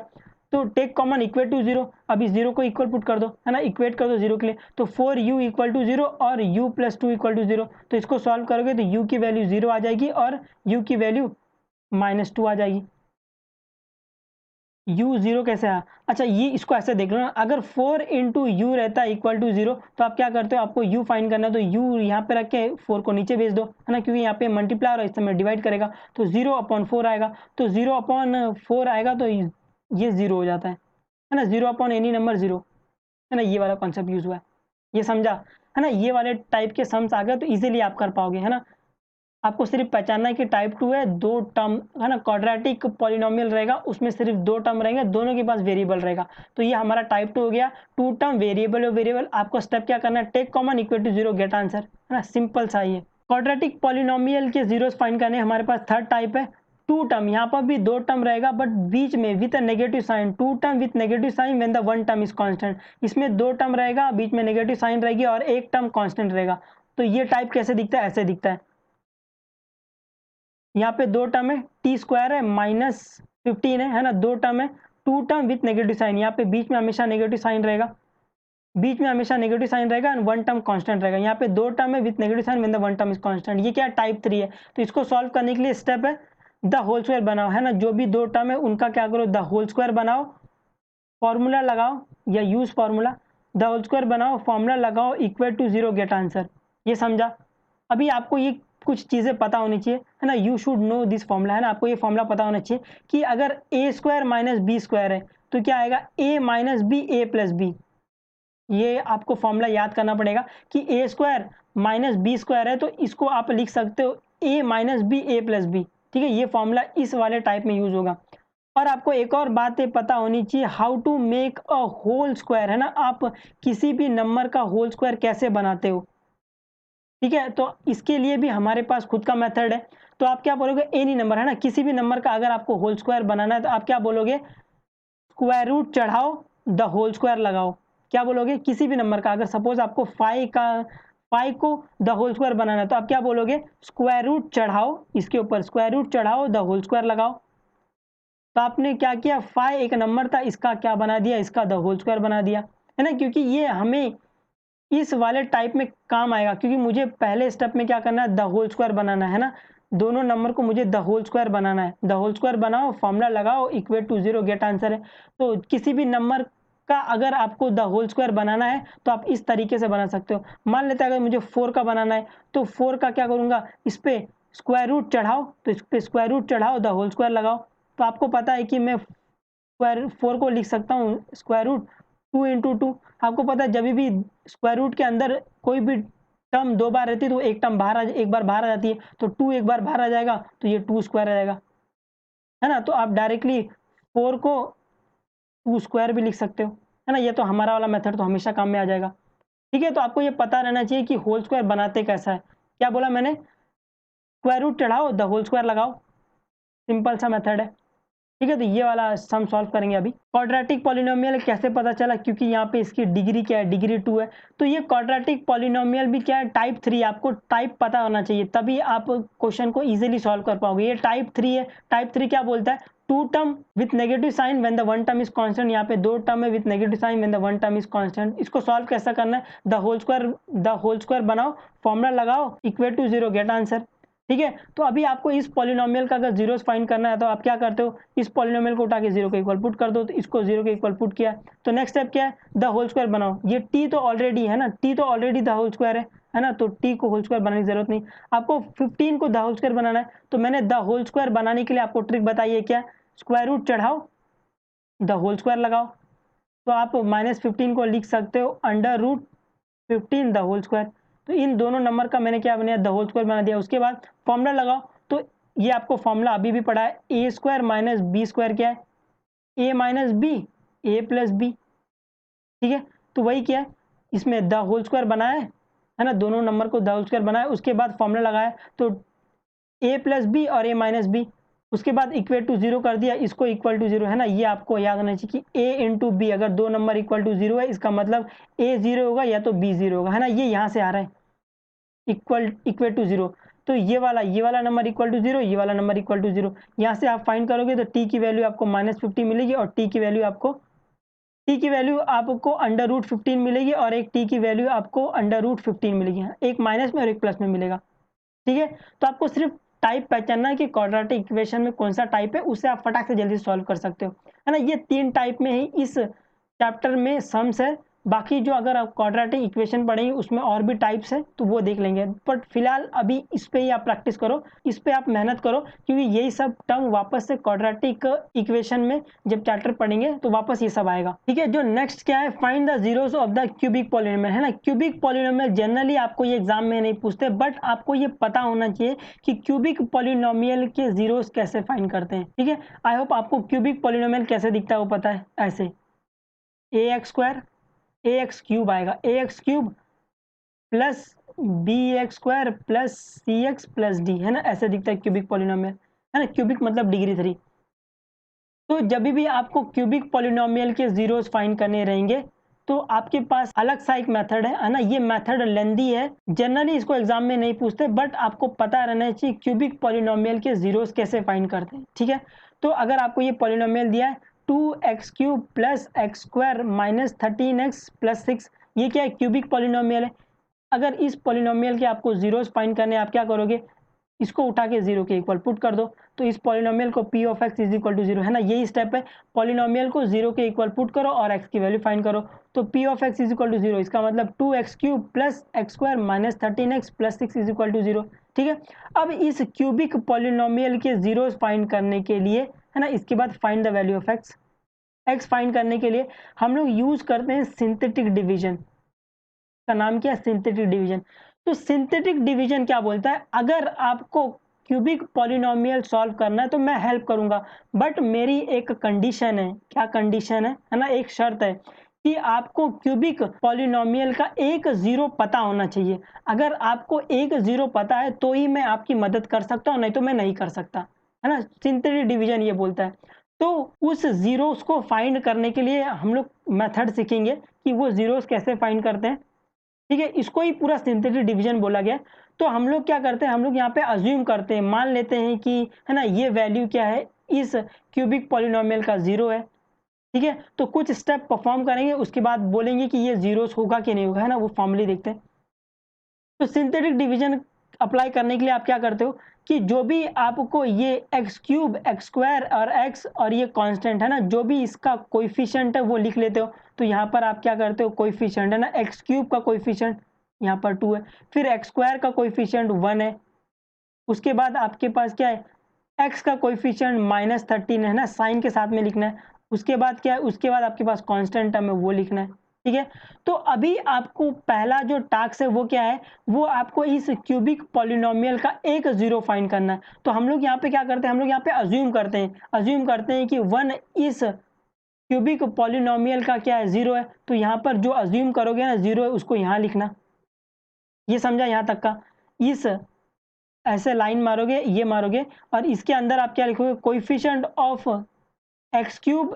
तो टेक कॉमन इक्वल टू 0, अब इस 0 को इक्वल पुट कर दो, है ना, इक्वेट कर दो 0 के लिए। तो 4u इक्वल टू 0 और u प्लस 2 इक्वल टू 0। तो इसको सॉल्व करोगे तो u की वैल्यू 0 आ जाएगी और u की वैल्यू माइनस 2 आ जाएगी। u 0 कैसे आया, अच्छा ये इसको ऐसे देख लो ना, अगर 4 इंटू यू रहता है इक्वल टू 0, तो आप क्या करते हो, आपको u फाइंड करना है, तो u यहाँ पे रख के 4 को नीचे भेज दो, है ना, क्योंकि यहाँ पे मल्टीप्लाई और इस समय डिवाइड करेगा। तो 0 अपॉन 4 आएगा, तो 0 अपॉन 4 आएगा, तो ये 0 हो जाता है ना, 0 अपॉन एनी नंबर 0, है ना। ये वाला कॉन्सेप्ट यूज हुआ है, ये समझा, है ना। ये वाले टाइप के सम्स आ गए तो इजीली आप कर पाओगे, है ना। आपको सिर्फ पहचानना है कि टाइप 2 है, दो टर्म, है ना, क्वाड्रेटिक पॉलिनोमियल रहेगा, उसमें सिर्फ दो टर्म रहेंगे, दोनों के पास वेरिएबल रहेगा। तो ये हमारा टाइप 2 हो गया, टू टर्म वेरिएबल और वेरिएबल। आपको स्टेप क्या करना है, take common equal to 0 get answer, है ना, सिंपल सा ही है। क्वाड्रेटिक पॉलिनोमियल के जीरोस फाइंड करने, हमारे पास थर्ड टाइप है टू टर्म। यहाँ पर भी दो टर्म रहेगा, बट बीच में with a negative sign, two term with negative sign when the one term is constant. इसमें दो टर्म रहेगा, बीच में नेगेटिव साइन रहेगी और एक टर्म कांस्टेंट रहेगा। तो ये टाइप कैसे दिखता है, ऐसे दिखता है। यहाँ पे 2 टर्म है, टी स्क्वायर है माइनस 15 है ना, 2 टर्म है, 2 टर्म विथ नेगेटिव साइन, यहाँ पे बीच में हमेशा नेगेटिव साइन रहेगा, बीच में हमेशा नेगेटिव साइन रहेगा एंड 1 टर्म कांस्टेंट रहेगा। यहाँ पे 2 टर्म है with negative sign when the 1 term is constant. ये क्या है, टाइप 3 है। तो इसको सॉल्व करने के लिए स्टेप है द होल स्क्वायर बनाओ, है ना, जो भी 2 टर्म है उनका क्या करो, द होल स्क्वायर बनाओ, फॉर्मूला लगाओ या use formula, the whole square बनाओ, फॉर्मूला लगाओ, इक्वल टू 0 गेट आंसर। ये समझा? अभी आपको ये कुछ चीजें पता होनी चाहिए, है ना, you should know this formula, है ना, आपको ये फॉर्मूला पता होना चाहिए कि अगर ए स्क्वायर माइनस बी स्क्वायर है तो क्या आएगा, ए माइनस बी ए प्लस बी। ये आपको फॉर्मूला याद करना पड़ेगा कि ए स्क्वायर माइनस बी स्क्वायर है तो इसको आप लिख सकते हो ए माइनस बी ए प्लस बी। ठीक है, ये फॉर्मूला इस वाले टाइप में यूज होगा। और आपको एक और बात ये पता होनी चाहिए, how to make a whole square, है ना, आप किसी भी नंबर का होल स्क्वायर कैसे बनाते हो। ठीक है, तो इसके लिए भी हमारे पास खुद का मेथड है। तो आप क्या बोलोगे, एनी नंबर, है ना, किसी भी नंबर का अगर आपको होल स्क्वायर बनाना है तो आप क्या बोलोगे, स्क्वायर रूट चढ़ाओ द होल स्क्वायर लगाओ। क्या बोलोगे, किसी भी नंबर का, अगर सपोज आपको 5 को द होल स्क्वायर बनाना है तो आप क्या बोलोगे, स्क्वायर रूट चढ़ाओ, इसके ऊपर स्क्वायर रूट चढ़ाओ द होल स्क्वायर लगाओ। तो आपने क्या किया, 5 एक नंबर था, इसका क्या बना दिया, इसका द होल स्क्वायर बना दिया, है ना, क्योंकि ये हमें इस वाले टाइप में काम आएगा, क्योंकि मुझे पहले स्टेप में क्या करना है, द होल स्क्वायर बनाना है ना, दोनों नंबर को मुझे द होल स्क्वायर बनाना है। द होल स्क्वायर बनाओ, फॉर्मूला लगाओ, इक्वल टू 0 गेट आंसर है। तो किसी भी नंबर का अगर आपको द होल स्क्वायर बनाना है तो आप इस तरीके से बना सकते हो। मान लेते हैं अगर मुझे 4 का बनाना है तो 4 का क्या करूंगा, इस पे स्क्वायर रूट चढ़ाओ, तो इस पे स्क्वायर रूट चढ़ाओ द होल स्क्वायर लगाओ। तो आपको पता है कि मैं स्क्वायर 4 को लिख सकता हूँ स्क्वायर रूट 2 इंटू 2। आपको पता है जब भी स्क्वायर रूट के अंदर कोई भी टर्म 2 बार रहती है तो एक टर्म एक बार बाहर आ जाती है, तो 2 एक बार बाहर आ जाएगा तो ये 2 स्क्वायर आ जाएगा, है ना। तो आप डायरेक्टली 4 को 2 स्क्वायर भी लिख सकते हो, है ना। ये तो हमारा वाला मेथड तो हमेशा काम में आ जाएगा। ठीक है, तो आपको ये पता रहना चाहिए कि होल स्क्वायर बनाते कैसा है। क्या बोला मैंने, स्क्वायर रूट चढ़ाओ द होल स्क्वायर लगाओ, सिंपल सा मेथड है। ठीक है, तो ये वाला सम सॉल्व करेंगे अभी। क्वाड्रेटिक पॉलिनोमियल कैसे पता चला, क्योंकि यहाँ पे इसकी डिग्री क्या है, डिग्री 2 है। तो ये क्वाड्रेटिक पॉलिनोमियल भी क्या है, टाइप 3। आपको टाइप पता होना चाहिए, तभी आप क्वेश्चन को इजीली सॉल्व कर पाओगे। ये टाइप 3 है। टाइप 3 क्या बोलता है, 2 term with negative sign when the 1 term is constant. यहाँ पे 2 टर्म है with negative sign when the 1 term is constant. इसको सॉल्व कैसा करना है, द होल स्क्वायर बनाओ, फॉर्मूला लगाओ, इक्वल टू 0 गेट आंसर। ठीक है, तो अभी आपको इस पॉलिनोमियल का अगर जीरोस फाइंड करना है तो आप क्या करते हो, इस पॉलिनोमियल को उठा के 0 के इक्वल पुट कर दो, तो इसको 0 के इक्वल पुट किया। तो नेक्स्ट स्टेप क्या है, द होल स्क्वायर बनाओ। ये t तो ऑलरेडी है ना, t तो ऑलरेडी द होल स्क्वायर है ना, तो t को होल स्क्वायर बनाने की जरूरत नहीं। आपको 15 को द होल स्क्वायर बनाना है, तो मैंने द होल स्क्वायर बनाने के लिए आपको ट्रिक बताई है, क्या, स्क्वायर रूट चढ़ाओ द होल स्क्वायर लगाओ। तो आप -15 को लिख सकते हो under root 15 the whole square. तो इन दोनों नंबर का मैंने क्या बनाया, द होल स्क्वायर बना दिया। उसके बाद फॉर्मूला लगाओ, तो ये आपको फॉर्मूला अभी भी पड़ा है, ए स्क्वायर माइनस बी स्क्वायर क्या है, ए माइनस बी ए प्लस बी। ठीक है, तो वही क्या है, इसमें द होल स्क्वायर बनाया है ना, दोनों नंबर को द होल स्क्वायर बनाया, उसके बाद फॉर्मूला लगाया, तो ए प्लस बी और ए माइनस बी, उसके बाद इक्वल टू 0 कर दिया, इसको इक्वल टू 0, है ना। ये आपको याद होना चाहिए कि a इंटू बी, अगर दो नंबर इक्वल टू 0 है इसका मतलब a 0 होगा या तो b 0 होगा, है ना। ये यहाँ से आ रहा है इक्वल टू 0। तो ये वाला नंबर इक्वल टू 0, ये वाला नंबर इक्वल टू 0। यहाँ से आप फाइंड करोगे तो t की वैल्यू आपको -50 मिलेगी और t की वैल्यू आपको अंडर रूट 15 मिलेगी और एक t की वैल्यू आपको अंडर रूट 15 मिलेगी, एक माइनस में और एक प्लस में मिलेगा। ठीक है, तो आपको सिर्फ टाइप पहचानना है कि क्वाड्रेटिक इक्वेशन में कौन सा टाइप है, उससे आप फटाक से जल्दी सॉल्व कर सकते हो, है ना। ये 3 टाइप में ही इस चैप्टर में सम्स है। बाकी जो अगर आप क्वाड्रेटिक इक्वेशन पढ़ेंगे उसमें और भी टाइप्स है तो वो देख लेंगे, बट फिलहाल अभी इस पे ही आप प्रैक्टिस करो, इस पे आप मेहनत करो, क्योंकि यही सब टर्म वापस से क्वाड्रेटिक इक्वेशन में जब चैप्टर पढ़ेंगे तो वापस ये सब आएगा। ठीक है, जो नेक्स्ट क्या है, find the zeros of the cubic polynomial, है ना। क्यूबिक पॉलिनोमियल जनरली आपको ये एग्जाम में नहीं पूछते, बट आपको ये पता होना चाहिए कि क्यूबिक पॉलिनोमियल के जीरोस कैसे फाइंड करते हैं। ठीक है, आई होप आपको क्यूबिक पॉलिनोमियल कैसे दिखता है वो पता है, ऐसे ax² ax क्यूब आएगा, ax cube plus bx square plus cx plus d, है ना, ऐसे दिखता है क्यूबिक पॉलिनोमियल, है ना। क्यूबिक मतलब डिग्री 3। तो जब भी आपको क्यूबिक पॉलिनोमियल के जीरोस फाइंड करने रहेंगे तो आपके पास अलग सा एक मेथड है ना, ये मेथड लेंदी है, जनरली इसको एग्जाम में नहीं पूछते, बट आपको पता रहना चाहिए क्यूबिक पॉलिनोमियल के जीरोस कैसे फाइंड करते हैं, ठीक है। तो अगर आपको ये पॉलिनोमियल दिया है 2x³ plus x square minus 13x plus 6, ये क्या है, क्यूबिक पॉलिनोमियल है। अगर इस पॉलिनोमियल के आपको जीरोस फाइंड करने, आप क्या करोगे, इसको उठा के जीरो के इक्वल पुट कर दो, तो इस पॉलिनोमियल को p of x is equal to zero, है ना, यही स्टेप है। पॉलिनोमियल को जीरो के इक्वल पुट करो और x की वैल्यू फाइंड करो, तो p of x is equal to zero, इसका मतलब 2x³ plus x square minus 13x plus 6 is equal to zero, ठीक है। अब इस क्यूबिक पॉलिनोमियल के जीरोस फाइंड करने के लिए, है ना, इसके बाद find the value of x find करने के लिए हम लोग यूज करते हैं सिंथेटिक डिवीजन का। नाम क्या है, सिंथेटिक डिवीजन। तो सिंथेटिक डिवीजन क्या बोलता है, अगर आपको क्यूबिक पॉलिनोमियल सॉल्व करना है तो मैं हेल्प करूंगा, बट मेरी एक कंडीशन है। क्या कंडीशन है ना, एक शर्त है कि आपको क्यूबिक पॉलिनोमियल का एक जीरो पता होना चाहिए। अगर आपको एक जीरो पता है तो ही मैं आपकी मदद कर सकता हूं, नहीं तो मैं नहीं कर सकता, है ना। सिंथेटिक डिवीजन ये बोलता है। तो उस जीरोस को फाइंड करने के लिए हम लोग मेथड सीखेंगे कि वो जीरोस कैसे फाइंड करते हैं, ठीक है। इसको ही पूरा सिंथेटिक डिवीजन बोला गया। तो हम लोग क्या करते हैं, हम लोग यहाँ पे अज्यूम करते हैं, मान लेते हैं कि, है ना, ये वैल्यू क्या है, इस क्यूबिक पॉलिनोमियल का जीरो है, ठीक है। तो कुछ स्टेप परफॉर्म करेंगे, उसके बाद बोलेंगे कि ये जीरोस होगा कि नहीं होगा, है ना, वो फॉर्मूले देखते हैं। तो सिंथेटिक डिवीजन अप्लाई करने के लिए आप क्या करते हो कि जो भी आपको ये x³ एक्स स्क्वायर और x और ये कांस्टेंट है ना, जो भी इसका कोएफिशिएंट है वो लिख लेते हो। तो यहाँ पर आप क्या करते हो, कोएफिशिएंट है ना, x³ का कोएफिशिएंट यहाँ पर 2 है, फिर एक्स स्क्वायर का कोएफिशिएंट 1 है, उसके बाद आपके पास क्या है, x का कोएफिशिएंट -13 है ना, साइन के साथ में लिखना है। उसके बाद क्या है, उसके बाद आपके पास कांस्टेंट टर्म है वो लिखना है, ठीक है। तो अभी आपको पहला जो टास्क है वो क्या है, वो आपको इस क्यूबिक पॉलिनोमियल का एक जीरो फाइंड करना है। तो हम लोग यहाँ पे क्या करते हैं, हम लोग यहाँ पे अज्यूम करते हैं कि 1 इस क्यूबिक पॉलिनोमियल का क्या है, जीरो है। तो यहाँ पर जो अज्यूम करोगे ना जीरो है, उसको यहाँ लिखना। ये समझा यहाँ तक का। इस ऐसे लाइन मारोगे, ये मारोगे, और इसके अंदर आप क्या लिखोगे, coefficient of x³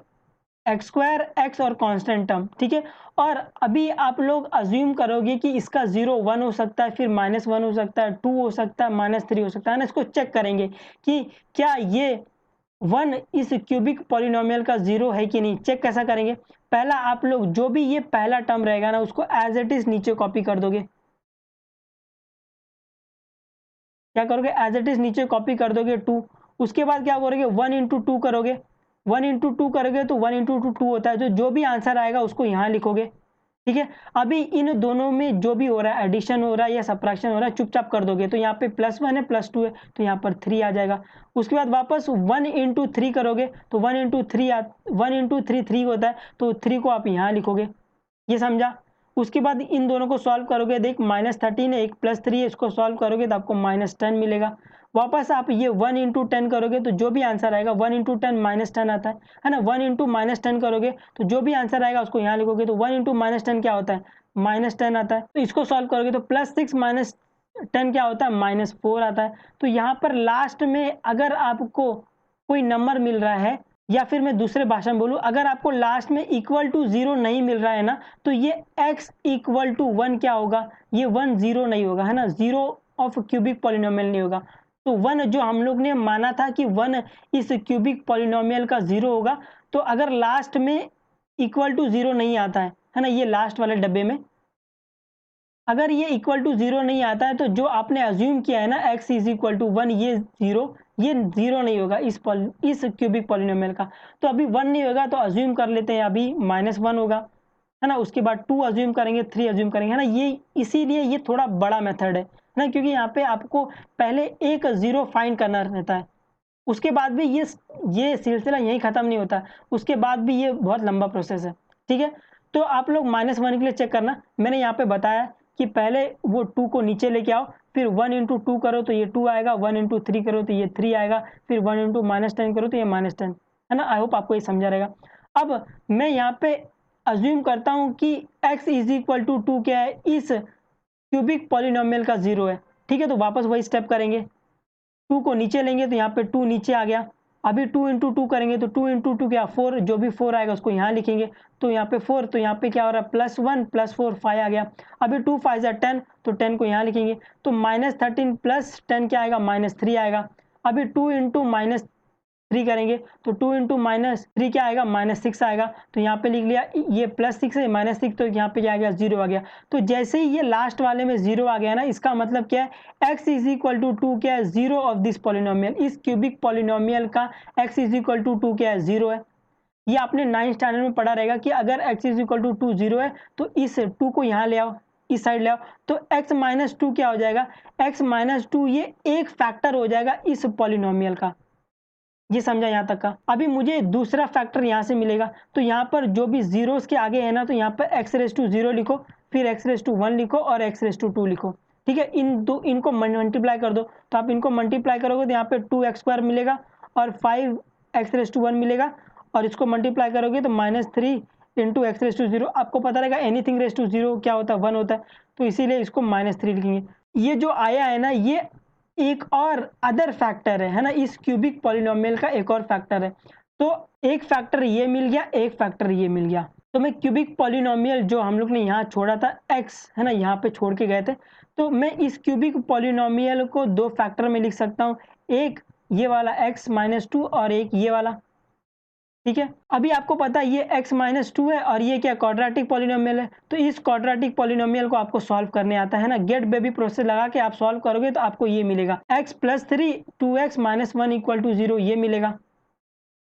x square x और कांस्टेंट टर्म, ठीक है। और अभी आप लोग अज्यूम करोगे कि इसका 0 1 हो सकता है, फिर -1 हो सकता है, 2 हो सकता है, -3 हो सकता है ना। इसको चेक करेंगे कि क्या ये 1 इस क्यूबिक पॉलिनोमियल का 0 है कि नहीं। चेक कैसा करेंगे, पहला आप लोग जो भी ये पहला टर्म रहेगा ना, उसको एज इट इज नीचे कॉपी कर दोगे। क्या करोगे, एज इट इज नीचे कॉपी कर दोगे 2। उसके बाद क्या करोगे, 1 इंटू 2 करोगे, 1 इंटू 2 करोगे तो 1 इंटू 2 होता है। जो भी आंसर आएगा उसको यहाँ लिखोगे, ठीक है। अभी इन दोनों में जो भी हो रहा है, एडिशन हो रहा है या सब्ट्रैक्शन हो रहा है, चुपचाप कर दोगे। तो यहाँ पे +1 है, +2 है, तो यहाँ पर 3 आ जाएगा। उसके बाद वापस 1 इंटू 3 करोगे तो 1 इंटू 3 3 होता है, तो 3 को आप यहाँ लिखोगे। ये समझा। उसके बाद इन दोनों को सॉल्व करोगे, देख -13 है, एक +3 है, इसको सॉल्व करोगे तो आपको -10 मिलेगा। वापस आप ये 1 इंटू 10 करोगे तो जो भी आंसर आएगा, 1 इंटू 10 -10 आता है ना। 1 इंटू -10 करोगे तो जो भी आंसर आएगा उसको यहाँ लिखोगे, तो 1 इंटू -10 क्या होता है, -10 आता है। तो इसको सॉल्व करोगे तो +6 -10 क्या होता है, -4 आता है। तो यहाँ पर लास्ट में अगर आपको कोई नंबर मिल रहा है, या फिर मैं दूसरे भाषा में बोलूं, अगर आपको लास्ट में इक्वल टू 0 नहीं मिल रहा है ना, तो ये x इक्वल टू 1 क्या होगा, ये 1 0 नहीं होगा, है ना, 0 ऑफ क्यूबिक पॉलिनोमियल नहीं होगा। तो 1 जो हम लोग ने माना था कि 1 इस क्यूबिक पॉलिनोमियल का 0 होगा, तो अगर लास्ट में इक्वल टू 0 नहीं आता है ना, ये लास्ट वाले डब्बे में अगर ये इक्वल टू 0 नहीं आता है, तो जो आपने अज्यूम किया है ना x इज इक्वल टू 1, ये 0 नहीं होगा इस क्यूबिक पॉलिनोमियल का। तो अभी 1 नहीं होगा, तो अज्यूम कर लेते हैं अभी -1 होगा, है ना। उसके बाद 2 अज्यूम करेंगे, 3 अज्यूम करेंगे, है ना। ये इसीलिए ये थोड़ा बड़ा मेथड है ना, क्योंकि यहाँ पे आपको पहले एक 0 फाइंड करना रहता है। उसके बाद भी ये सिलसिला यहीं खत्म नहीं होता, उसके बाद भी ये बहुत लंबा प्रोसेस है, ठीक है। तो आप लोग -1 के लिए चेक करना, मैंने यहाँ पे बताया कि पहले वो 2 को नीचे लेके आओ, फिर 1 इंटू 2 करो तो ये 2 आएगा, 1 इंटू 3 करो तो ये 3 आएगा, फिर 1 इंटू -10 करो तो ये -10, है ना। आई होप आपको ये समझा रहेगा। अब मैं यहाँ पे अज्यूम करता हूँ कि x इज इक्वल टू 2 क्या है, इस क्यूबिक पॉलिनोमियल का 0 है, ठीक है। तो वापस वही स्टेप करेंगे, 2 को नीचे लेंगे तो यहाँ पे 2 नीचे आ गया, अभी 2 इंटू 2 करेंगे तो 2 इंटू 2 क्या 4, जो भी 4 आएगा उसको यहाँ लिखेंगे, तो यहाँ पे 4, तो यहाँ पे क्या हो रहा है +1 +4 5 आ गया। अभी 2 5 जा 10, तो 10 को यहाँ लिखेंगे, तो -13 + 10 क्या आएगा -3 आएगा। अभी 2 इंटू -3 करेंगे तो 2 इंटू -3 क्या आएगा -6 आएगा, तो यहाँ पे लिख लिया, ये +6 है -6, तो यहाँ पे क्या आ गया 0 आ गया। तो जैसे ही ये लास्ट वाले में 0 आ गया ना, इसका मतलब क्या है x इज इक्वल टू 2 क्या है 0 ऑफ दिस पॉलिनोमियल, इस क्यूबिक पॉलिनोमियल का x इज इक्वल टू 2 क्या है 0 है। ये आपने 9th स्टैंडर्ड में पढ़ा रहेगा कि अगर x इज इक्वल टू 2 0 है तो इस 2 को यहाँ ले आओ, इस साइड ले आओ, तो x माइनस 2 क्या हो जाएगा, x माइनस 2 ये एक फैक्टर हो जाएगा इस पॉलिनोमियल का। ये समझा यहाँ तक का। अभी मुझे दूसरा फैक्टर यहाँ से मिलेगा, तो यहाँ पर जो भी जीरोस के आगे है ना, तो यहाँ पर x⁻0 लिखो, फिर x⁻1 लिखो और x⁻2 लिखो, ठीक है। इनको मल्टीप्लाई कर दो, तो आप इनको मल्टीप्लाई करोगे तो यहाँ पे 2x² मिलेगा और 5x⁻1 मिलेगा, और इसको मल्टीप्लाई करोगे तो -3 इंटू x⁻0। आपको पता रहेगा एनीथिंग रेस टू 0 क्या होता है 1 होता है, तो इसीलिए इसको -3 लिखेंगे। ये जो आया है ना, ये एक और अदर फैक्टर है ना, इस क्यूबिक पॉलिनोमियल का एक और फैक्टर है। तो एक फैक्टर ये मिल गया, एक फैक्टर ये मिल गया। तो मैं क्यूबिक पॉलिनोमियल जो हम लोग ने यहाँ छोड़ा था x है ना, यहाँ पे छोड़ के गए थे, तो मैं इस क्यूबिक पॉलिनोमियल को दो फैक्टर में लिख सकता हूँ, एक ये वाला x-2 और एक ये वाला, ठीक है। अभी आपको पता है ये x-2 है और ये क्या क्वाड्रेटिक पॉलिनोमियल है, तो इस क्वाड्रेटिक पॉलिनोमियल को आपको सॉल्व करने आता है ना, गेट बेबी प्रोसेस लगा के आप सॉल्व करोगे तो आपको ये मिलेगा x+3 2x - 1 = 0, ये मिलेगा,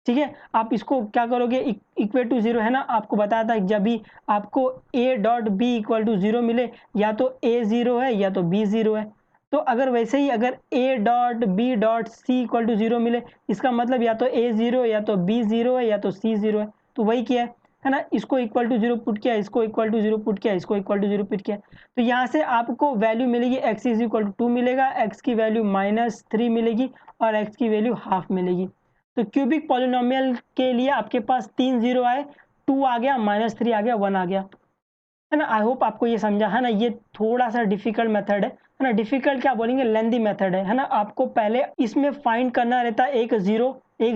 ठीक है। आप इसको क्या करोगे, इक्वल टू 0 है ना, आपको बताया था जब भी आपको a.b = 0 मिले, या तो a 0 है या तो b 0 है। तो अगर वैसे ही अगर a.b.c = 0 मिले, इसका मतलब या तो a 0 या तो b 0 है या तो c 0 है, तो वही क्या है ना, इसको इक्वल टू 0 पुट किया, इसको इक्वल टू 0 पुट किया, इसको इक्वल टू 0 पुट किया, तो यहाँ से आपको वैल्यू मिलेगी x = 2 मिलेगा, x की वैल्यू -3 मिलेगी और x की वैल्यू हाफ मिलेगी। तो क्यूबिक पॉलिनोमियल के लिए आपके पास 3 0 आए, 2 आ गया, -3 आ गया, 1 आ गया, है ना। आई होप आपको ये समझा है ना। ये थोड़ा सा डिफिकल्ट मेथड है ना, डिफिकल्ट क्या बोलेंगे, लेंदी मेथड है ना। आपको पहले इसमें फाइंड करना रहता है एक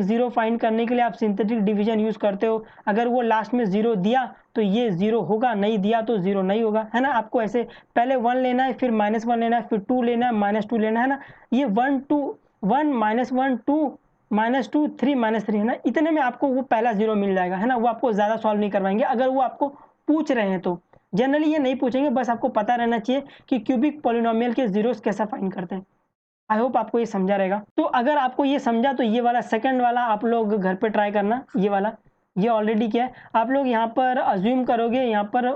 जीरो फाइंड करने के लिए आप सिंथेटिक डिवीजन यूज करते हो। अगर वो लास्ट में 0 दिया तो ये 0 होगा, नहीं दिया तो 0 नहीं होगा, है ना। आपको ऐसे पहले 1 लेना है, फिर -1 लेना है, फिर 2 लेना है, -2 लेना है ना। ये 1 2 1 -1 2 -2 3 -3 है ना, इतने में आपको वो पहला 0 मिल जाएगा, है ना। वो आपको ज़्यादा सॉल्व नहीं करवाएंगे अगर वो आपको पूछ रहे हैं तो। जनरली ये नहीं पूछेंगे, बस आपको पता रहना चाहिए कि क्यूबिक पॉलिनोमियल के जीरोस कैसा फाइंड करते हैं। आई होप आपको ये समझा रहेगा। तो अगर आपको ये समझा तो ये वाला सेकंड वाला आप लोग घर पे ट्राई करना, ये वाला, ये ऑलरेडी क्या है, आप लोग यहाँ पर अज्यूम करोगे, यहाँ पर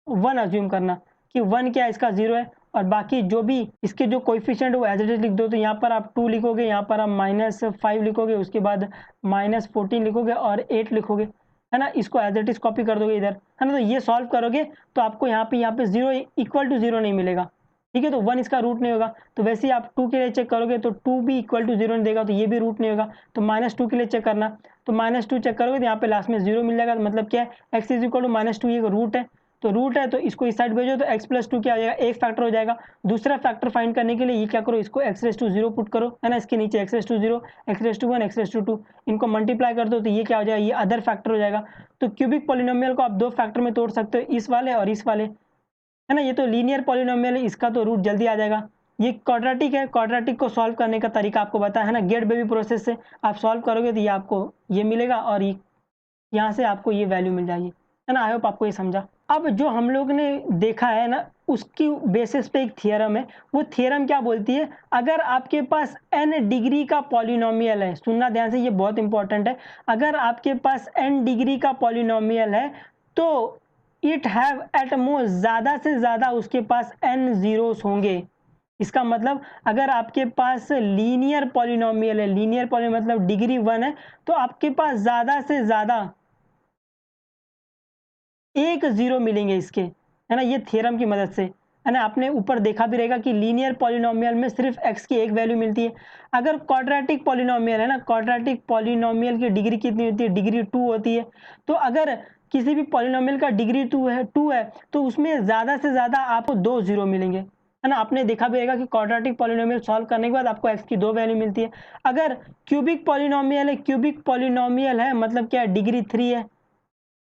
1 अज्यूम करना कि 1 क्या है, इसका 0 है, और बाकी जो भी इसके जो कोएफिशिएंट है वो एज इट इज लिख दो। तो यहाँ पर आप 2 लिखोगे, यहाँ पर आप -5 लिखोगे, उसके बाद -14 लिखोगे और 8 लिखोगे, है ना। इसको एज इट इज कॉपी कर दोगे इधर, है ना। तो ये सॉल्व करोगे तो आपको यहाँ पे 0 इक्वल टू 0 नहीं मिलेगा, ठीक है। तो 1 इसका रूट नहीं होगा। तो वैसे ही आप 2 के लिए चेक करोगे तो 2 भी इक्वल टू 0 नहीं देगा, तो ये भी रूट नहीं होगा। तो -2 के लिए चेक करना, तो -2 चेक करोगे तो यहाँ पे लास्ट में 0 मिल जाएगा। तो मतलब क्या है, x = -2, ये रूट है, तो रूट है तो इसको इस साइड भेजो, तो x+2 क्या हो जाएगा, एक फैक्टर हो जाएगा। दूसरा फैक्टर फाइंड करने के लिए ये क्या करो, इसको x⁻0 पुट करो, है ना। इसके नीचे x⁻0 x⁻1 x⁻2 इनको मल्टीप्लाई कर दो, तो ये क्या हो जाएगा, ये अदर फैक्टर हो जाएगा। तो क्यूबिक पॉलिनोमियल को आप दो फैक्टर में तोड़ सकते हो, इस वाले और इस वाले, है ना। ये तो लीनियर पॉलिनोमियल है, इसका तो रूट जल्दी आ जाएगा। ये क्वाड्रेटिक है, क्वाड्रेटिक को सॉल्व करने का तरीका आपको बताया है ना, गेट बेबी प्रोसेस से आप सॉल्व करोगे तो ये आपको ये मिलेगा और यहाँ से आपको ये वैल्यू मिल जाएगी, है ना। आई होप आपको ये समझा। अब जो हम लोग ने देखा है ना, उसकी बेसिस पे एक थियरम है। वो थियरम क्या बोलती है, अगर आपके पास n डिग्री का पॉलिनोमियल है, सुनना ध्यान से, ये बहुत इंपॉर्टेंट है। अगर आपके पास n डिग्री का पॉलिनोमियल है तो इट हैव एट मोस्ट, ज़्यादा से ज़्यादा उसके पास n जीरोस होंगे। इसका मतलब अगर आपके पास लीनियर पॉलिनोमियल है, लीनियर पॉलिनोमियल मतलब डिग्री 1 है, तो आपके पास ज़्यादा से ज़्यादा 1 0 मिलेंगे इसके, है ना। ये थ्योरम की मदद से, है ना। आपने ऊपर देखा भी रहेगा कि लीनियर पॉलिनोमियल में सिर्फ x की एक वैल्यू मिलती है। अगर क्वाड्रेटिक पॉलिनोमियल है ना, क्वाड्रेटिक पॉलिनोमियल की डिग्री कितनी होती है, डिग्री 2 होती है। तो अगर किसी भी पॉलिनोमियल का डिग्री 2 है तो उसमें ज़्यादा से ज़्यादा आपको 2 0 मिलेंगे, है ना? आपने देखा भी रहेगा कि क्वाड्रेटिक पॉलिनोमियल सॉल्व करने के बाद आपको x की 2 वैल्यू मिलती है। अगर क्यूबिक पॉलिनोमियल है मतलब क्या है, डिग्री 3 है,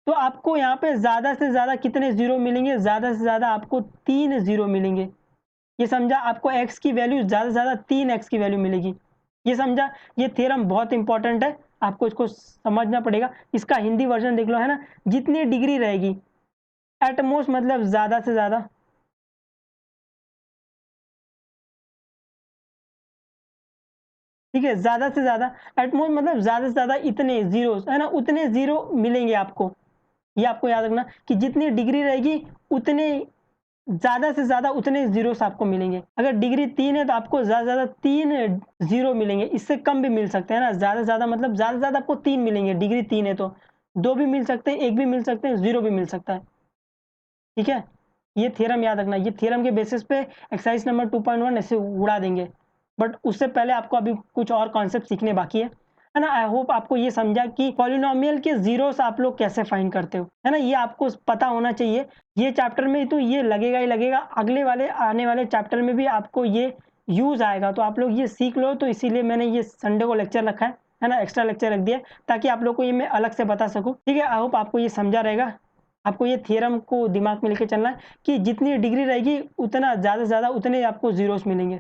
तो आपको यहाँ पे ज़्यादा से ज़्यादा कितने ज़ीरो मिलेंगे? ज़्यादा से ज़्यादा आपको 3 ज़ीरो मिलेंगे। ये समझा? आपको x की वैल्यू ज़्यादा से ज़्यादा 3x की वैल्यू मिलेगी। ये समझा? ये थ्योरम बहुत इंपॉर्टेंट है, आपको इसको समझना पड़ेगा। इसका हिंदी वर्ज़न देख लो, है ना? जितनी डिग्री रहेगी, एट मोस्ट मतलब ज़्यादा से ज़्यादा, ठीक है? ज़्यादा से ज़्यादा, एट मोस्ट मतलब ज़्यादा से ज़्यादा इतने ज़ीरोज़, है ना? उतने ज़ीरो मिलेंगे आपको। ये आपको याद रखना कि जितनी डिग्री रहेगी, उतने ज़्यादा से ज़्यादा उतने ज़ीरोस आपको मिलेंगे। अगर डिग्री 3 है तो आपको ज़्यादा से ज़्यादा 3 ज़ीरो मिलेंगे, इससे कम भी मिल सकते हैं ना। ज़्यादा से ज़्यादा मतलब ज़्यादा से ज़्यादा आपको 3 मिलेंगे, डिग्री 3 है तो। 2 भी मिल सकते हैं, 1 भी मिल सकते हैं, 0 भी मिल सकता है। ठीक है? ये थ्योरम याद रखना, ये थ्योरम के बेसिस पे एक्सरसाइज नंबर 2.1 ऐसे उड़ा देंगे। बट उससे पहले आपको अभी कुछ और कॉन्सेप्ट सीखने बाकी है ना? आई होप आपको ये समझा कि पॉलिनोमियल के ज़ीरोस आप लोग कैसे फाइंड करते हो, है ना? ये आपको पता होना चाहिए। ये चैप्टर में तो ये लगेगा ही लगेगा, अगले वाले आने वाले चैप्टर में भी आपको ये यूज़ आएगा, तो आप लोग ये सीख लो। तो इसीलिए मैंने ये संडे को लेक्चर रखा है ना? एक्स्ट्रा लेक्चर रख दिया है, ताकि आप लोग को ये मैं अलग से बता सकूँ। ठीक है? आई होप आपको ये समझा रहेगा। आपको ये थ्योरम को दिमाग में लेके चलना है कि जितनी डिग्री रहेगी, उतना ज़्यादा से ज़्यादा उतने आपको ज़ीरोस मिलेंगे।